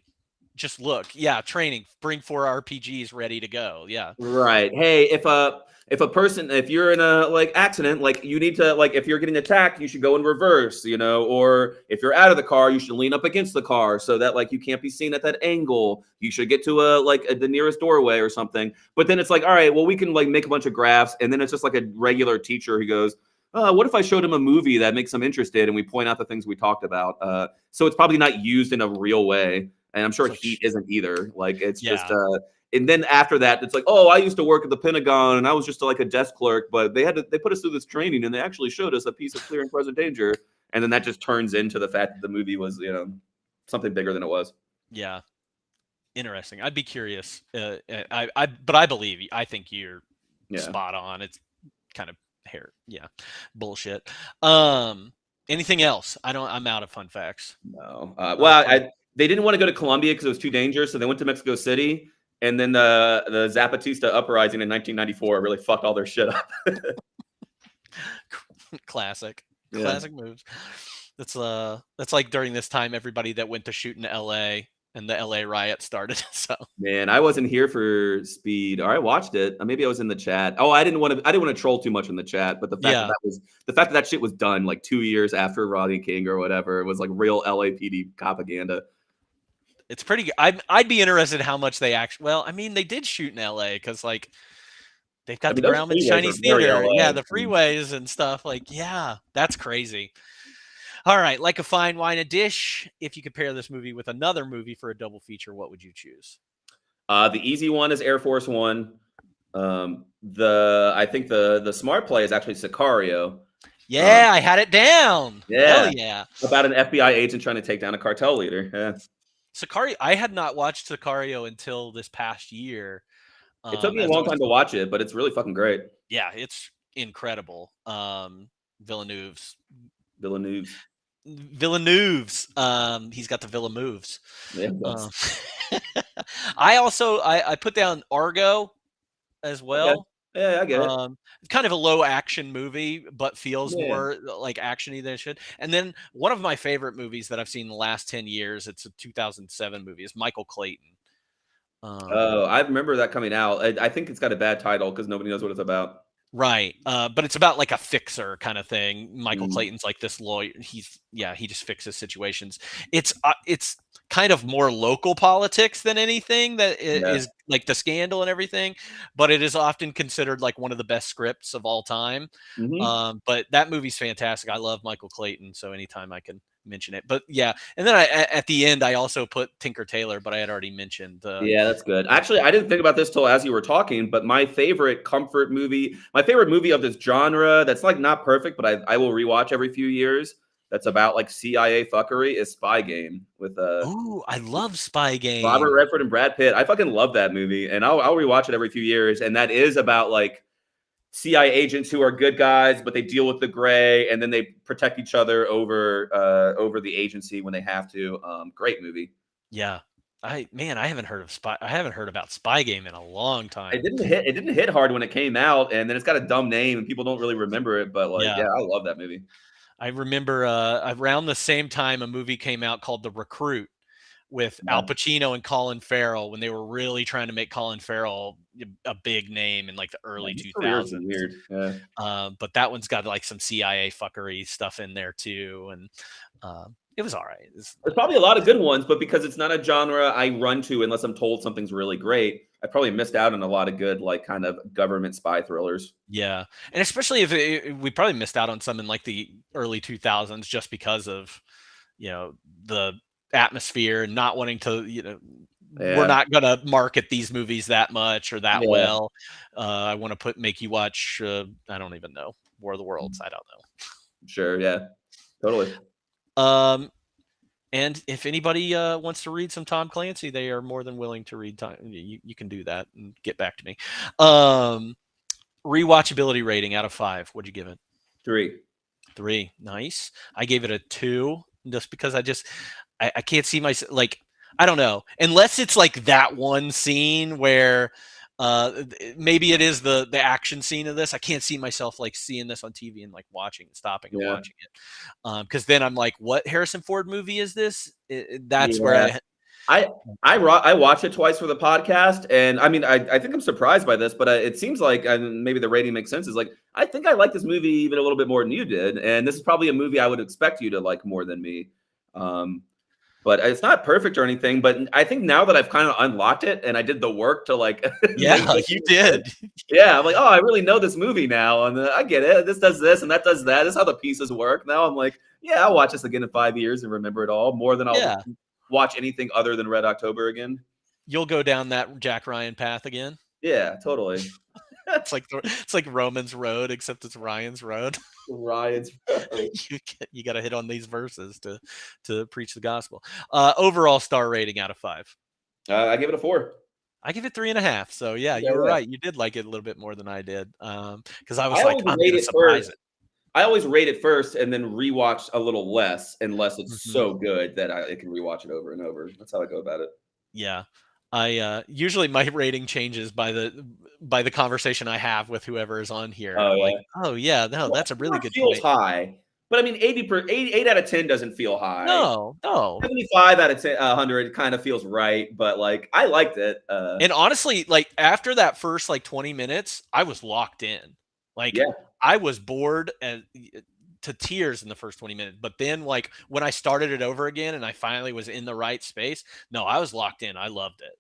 just look. Yeah, training. Bring 4 RPGs ready to go. Yeah, right. Hey, if you're in a like accident, like you need to like if you're getting attacked, you should go in reverse, you know, or if you're out of the car, you should lean up against the car so that like you can't be seen at that angle. You should get to the nearest doorway or something. But then it's like, all right, well, we can like make a bunch of graphs, and then it's just like a regular teacher who goes, what if I showed him a movie that makes him interested and we point out the things we talked about? So it's probably not used in a real way. And I'm sure Heat isn't either. Like it's just and then after that, it's like, oh, I used to work at the Pentagon and I was just like a desk clerk, but they put us through this training and they actually showed us a piece of clear and present danger. And then that just turns into the fact that the movie was, you know, something bigger than it was. Yeah. Interesting. I'd be curious. But I believe you. I think you're spot on. It's kind of bullshit. Anything else? I'm out of fun facts. No. They didn't want to go to Colombia because it was too dangerous, so they went to Mexico City. And then the Zapatista uprising in 1994 really fucked all their shit up. Classic Yeah. moves. That's like during this time, everybody that went to shoot in L.A. and the LA riot started. So Man, I wasn't here for Speed, or I watched it. Maybe I was in the chat. Oh, I didn't want to troll too much in the chat, but the fact that shit was done like 2 years after Rodney King or whatever, it was like real LAPD propaganda. it's pretty good. I'd be interested in how much they actually. Well, I mean, they did shoot in LA because like they've got the those Grauman's freeways Chinese are very Theater. LA. Yeah, the freeways and stuff. Like, yeah, that's crazy. All right, like a fine wine, a dish. If you compare this movie with another movie for a double feature, what would you choose? The easy one is Air Force One. I think the smart play is actually Sicario. Yeah, I had it down. Yeah. Hell yeah. About an FBI agent trying to take down a cartel leader. Yeah. Sicario. I had not watched Sicario until this past year. It took me a long time to watch it, but it's really fucking great. Yeah, it's incredible. Villeneuve's. He's got the Villa moves. Yeah, I put down Argo as well. Okay. Yeah, I get it. It's kind of a low action movie, but feels more like actiony than it should. And then one of my favorite movies that I've seen in the last 10 years, it's a 2007 movie, is Michael Clayton. I remember that coming out. I think it's got a bad title because nobody knows what it's about. Right. But it's about like a fixer kind of thing. Michael Clayton's like this lawyer. He just fixes situations. It's kind of more local politics than anything that is like the scandal and everything, but it is often considered like one of the best scripts of all time. But that movie's fantastic. I love Michael Clayton. So anytime I can mention it, but yeah. And then at the end, I also put Tinker Tailor, but I had already mentioned. Yeah, that's good. Actually, I didn't think about this till as you were talking, but my favorite comfort movie, my favorite movie of this genre that's like not perfect, but I will rewatch every few years. That's about like CIA fuckery is Spy Game with Oh, I love Spy Game. Robert Redford and Brad Pitt. I fucking love that movie, and I'll rewatch it every few years. And that is about like CIA agents who are good guys, but they deal with the gray, and then they protect each other over the agency when they have to. Great movie. Yeah, I haven't heard about Spy Game in a long time. It didn't hit hard when it came out, and then it's got a dumb name, and people don't really remember it. But I love that movie. I remember around the same time a movie came out called The Recruit with Al Pacino and Colin Farrell when they were really trying to make Colin Farrell a big name in like the early 2000s. Weird. Yeah. But that one's got like some CIA fuckery stuff in there too. And it was all right. There's probably a lot of good ones, but because it's not a genre I run to unless I'm told something's really great, I probably missed out on a lot of good, like kind of government spy thrillers. Yeah. And especially if we probably missed out on some in like the early 2000s just because of, the atmosphere and not wanting to, we're not going to market these movies that much or that well. I want to make you watch, I don't even know, War of the Worlds. I don't know. Sure. Yeah, totally. And if anybody wants to read some Tom Clancy, they are more than willing to read. You can do that and get back to me. Rewatchability rating out of 5. What'd you give it? 3. Nice. I gave it a 2 just because I can't see myself, like, I don't know, unless it's like that one scene where maybe it is the action scene of this. I can't see myself like seeing this on TV and like stopping and watching it. Because then I'm like, what Harrison Ford movie is this? That's where I watched it twice for the podcast, and I mean, I think I'm surprised by this, but it seems like, and maybe the rating makes sense, is like, I think I like this movie even a little bit more than you did, and this is probably a movie I would expect you to like more than me. But it's not perfect or anything, but I think now that I've kind of unlocked it and I did the work to like, you did. Yeah. I'm like, oh, I really know this movie now. And I get it. This does this and that does that. This is how the pieces work. Now I'm like, yeah, I'll watch this again in 5 years and remember it all more than I'll watch anything other than Red October again. You'll go down that Jack Ryan path again. Yeah, totally. It's like Roman's Road, except it's Ryan's Road. Ryan's Road. You got to hit on these verses to preach the gospel. Overall star rating out of 5. I give it a 4. I give it 3.5. So you were right. You did like it a little bit more than I did. Because I was like, I'm going to surprise it. I always rate it first and then rewatch a little less unless it's so good that I can rewatch it over and over. That's how I go about it. Yeah. I usually my rating changes by the conversation I have with whoever is on here. Oh I'm like, yeah. oh yeah, no, that's a really That good feels point. high, but I mean, 8 out of 10 doesn't feel high. No. 75 out of 10, 100 kind of feels right, but like I liked it. And honestly, like after that first like 20 minutes, I was locked in. Like Yeah. I was bored and to tears in the first 20 minutes. But then like when I started it over again and I finally was in the right space, no, I was locked in. I loved it.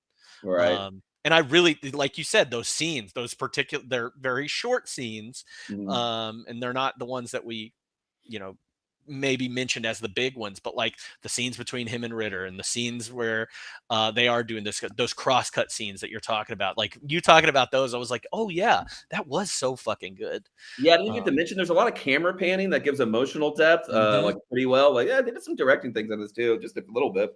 Right. And I really, like you said, those scenes, those particular, they're very short scenes. Mhm. And they're not the ones that we, you know, maybe mentioned as the big ones, but like the scenes between him and Ritter and the scenes where they are doing those cross-cut scenes that you're talking about. Like you talking about those, I was like, oh yeah, that was so fucking good. Yeah, I didn't get to Um, mention there's a lot of camera panning that gives emotional depth, mhm. like pretty well. Like, yeah, they did some directing things in this too, just a little bit.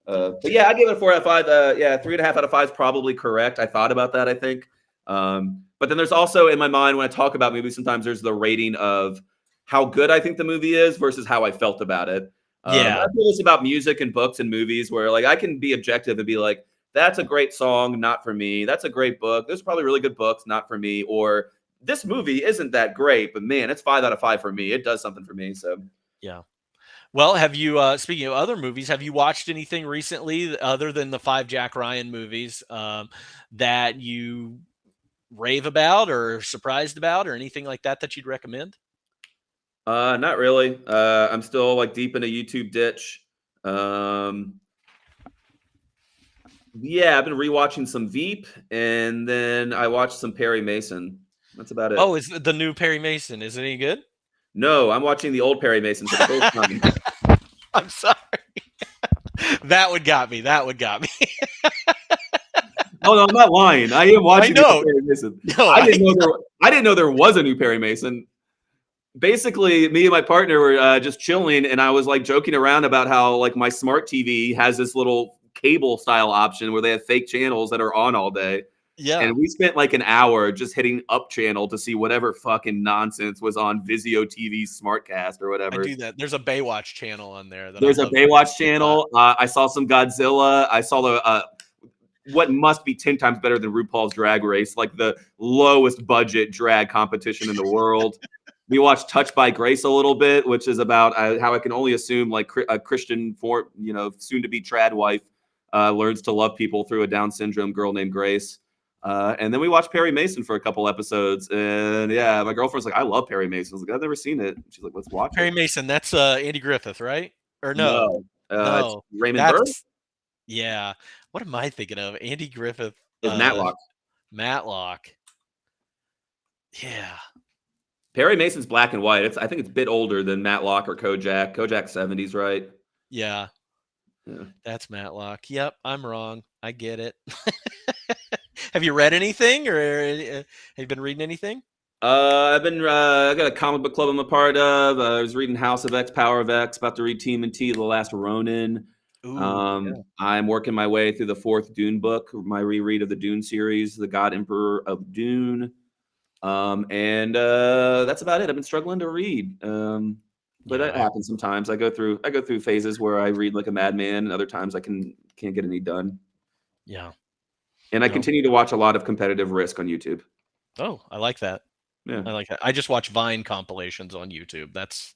But yeah, I give it a 4 out of 5. Yeah, 3.5 out of 5 is probably correct. I thought about that, I think. But then there's also in my mind when I talk about movies, sometimes there's the rating of how good I think the movie is versus how I felt about it. Yeah. I feel this about music and books and movies where like I can be objective and be like, that's a great song, not for me. That's a great book. There's probably really good books, not for me. Or this movie isn't that great, but man, it's 5 out of 5 for me. It does something for me. So Yeah. Well, have you speaking of other movies, have you watched anything recently other than the 5 Jack Ryan movies that you rave about or surprised about or anything like that that you'd recommend? not really. I'm still like deep in a YouTube ditch. Um, yeah, I've been rewatching some Veep, and then I watched some Perry Mason. That's about it. Oh, is the new Perry Mason? Is it any good? No, I'm watching the old Perry Mason for the first time. I'm sorry. That one got me. That one got me. Oh no, I'm not lying. I am watching I know. the Perry Mason. No, I didn't know there was a new Perry Mason. Basically, me and my partner were just chilling, and I was like joking around about how like my smart TV has this little cable style option where they have fake channels that are on all day. yeah. And we spent like an hour just hitting up channel to see whatever fucking nonsense was on Vizio TV's Smartcast or I whatever. do that. There's a Baywatch channel on there. There's a Baywatch channel. I saw some Godzilla. I saw the what must be 10 times better than RuPaul's Drag Race, like the lowest budget drag competition in the world. We watched Touched by Grace a little bit, which is about how I can only assume like a Christian, soon to be trad wife learns to love people through a Down syndrome girl named Grace. And then we watched Perry Mason for a couple episodes, and yeah, my girlfriend's like, "I love Perry Mason." I was like, "I've never seen it." She's like, "Let's watch Perry it." Mason. That's Andy Griffith, right? Or no? It's No. Raymond Burr. Yeah. What am I thinking of? Andy Griffith. Is Matlock. Matlock. Yeah. Perry Mason's black and white. I think it's a bit older than Matlock or Kojak. Kojak's 70s, right? Yeah. Yeah. That's Matlock. Yep, I'm wrong. I get it. Have you read anything or have you been reading anything? I got a comic book club I'm a part of. I was reading House of X, Power of X, about to read TMNT, The Last Ronin. Ooh, I'm working my way through the 4th Dune book, my reread of the Dune series, The God Emperor of Dune. And that's about it. I've been struggling to read. But that happens sometimes. I go through phases where I read like a madman, and other times I can't get any done. Yeah. And I continue to watch a lot of competitive Risk on YouTube. Oh, I like that. Yeah. I like that. I just watch Vine compilations on YouTube. That's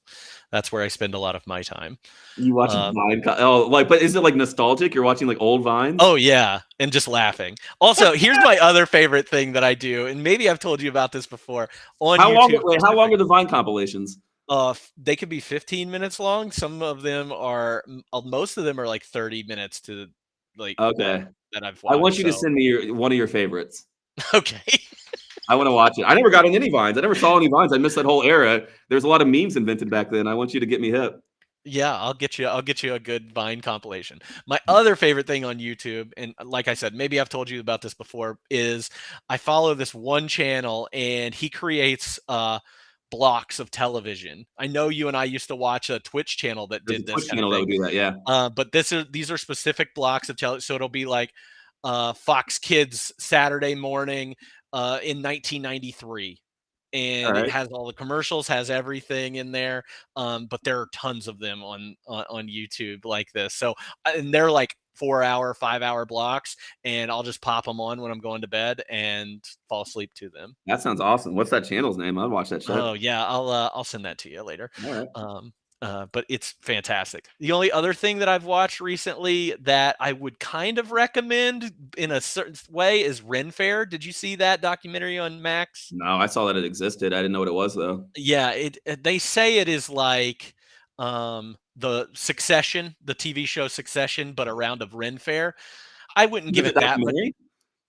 where I spend a lot of my time. You watch Vine? But is it like nostalgic? You're watching like old Vines? Oh yeah, and just laughing. Also, here's my other favorite thing that I do, and maybe I've told you about this before. On YouTube, how long are the Vine compilations? They could be 15 minutes long. Some of them are, most of them are like 30 minutes to like. Okay. That I've watched. I want you to send me one of your favorites. Okay. I want to watch it. I never got on any Vines. I never saw any Vines. I missed that whole era. There's a lot of memes invented back then. I want you to get me hip. Yeah, I'll get you a good Vine compilation. My other favorite thing on YouTube, and like I said, maybe I've told you about this before, is I follow this one channel and he creates blocks of television. I know you and I used to watch a Twitch channel that did this. Twitch channel that would do that, yeah. But these are specific blocks of television. So it'll be like Fox Kids Saturday morning in 1993. And it has all the commercials, has everything in there. But there are tons of them on YouTube like this. So, and they're like 4-hour, 5-hour blocks, and I'll just pop them on when I'm going to bed and fall asleep to them. That sounds awesome. What's that channel's name? I'd watch that show. Oh yeah, I'll send that to you later. All right. But it's fantastic. The only other thing that I've watched recently that I would kind of recommend in a certain way is Ren Fair. Did you see that documentary on Max? No, I saw that it existed. I didn't know what it was though. Yeah, they say it is like the Succession, the TV show Succession, but a round of Ren Fair. I wouldn't give it that much.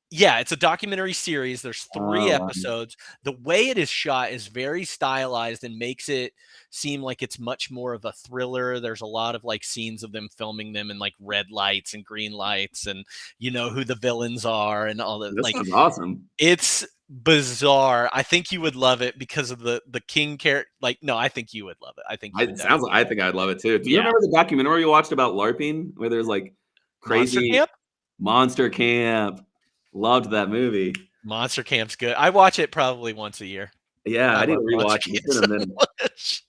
Yeah, it's a documentary series. There's 3 episodes. The way it is shot is very stylized and makes it seem like it's much more of a thriller. There's a lot of like scenes of them filming them in like red lights and green lights, and you know who the villains are and all that. This Like, sounds awesome. it's bizarre. I think you would love it because of the king character. Like, no, I think you would love it. I think you would It sounds like I think I'd love it too. Do you Yeah. remember the documentary you watched about LARPing where there's like Monster crazy Camp. Monster Camp? Loved that movie. Monster Camp's good. I watch it probably once a year. Yeah, I need to love Monster rewatch it. It's Camp been a so minute. much.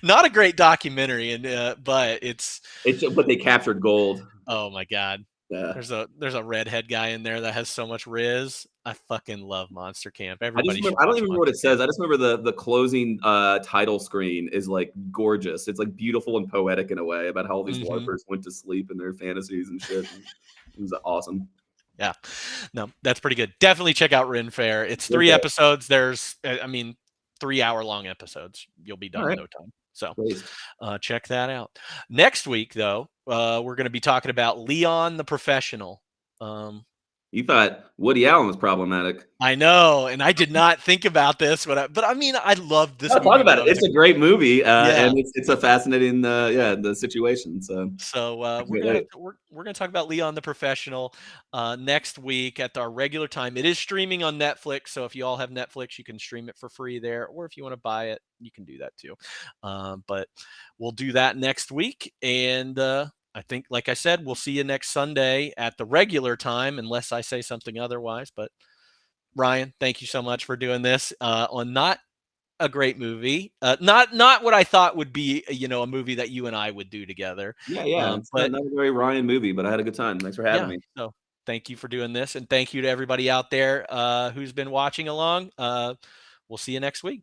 Not a great documentary, and but it's But they captured gold. oh my god. Yeah. There's a redhead guy in there that has so much riz. I fucking love Monster Camp. I Everybody. don't even remember what it says. I just remember the closing title screen is like gorgeous. It's like beautiful and poetic in a way about how all these Mhm. LARPers went to sleep in their fantasies and shit. It was awesome. Yeah, no, that's pretty good. Definitely check out Ren Fair. It's 3 Okay. episodes. There's, 3-hour-long episodes. You'll be done in Alright. no time. So Please. check that out. Next week, though, we're going to be talking about Leon the Professional. You thought Woody Allen was problematic. I know, and I did not think about this, but I mean, I loved this. No, movie talk about when it. I was It's a great movie, Yeah. and it's a fascinating, the situation. So So Great. we're gonna talk about Leon the Professional next week at our regular time. It is streaming on Netflix, so if you all have Netflix, you can stream it for free there, or if you want to buy it, you can do that too. But we'll do that next week, and I think, like I said, we'll see you next Sunday at the regular time, unless I say something otherwise. But Ryan, thank you so much for doing this on not a great movie. Not what I thought would be, a movie that you and I would do together. yeah. It's But not a very Ryan movie, but I had a good time. Thanks for having me. So thank you for doing this, and thank you to everybody out there who's been watching along. We'll see you next week.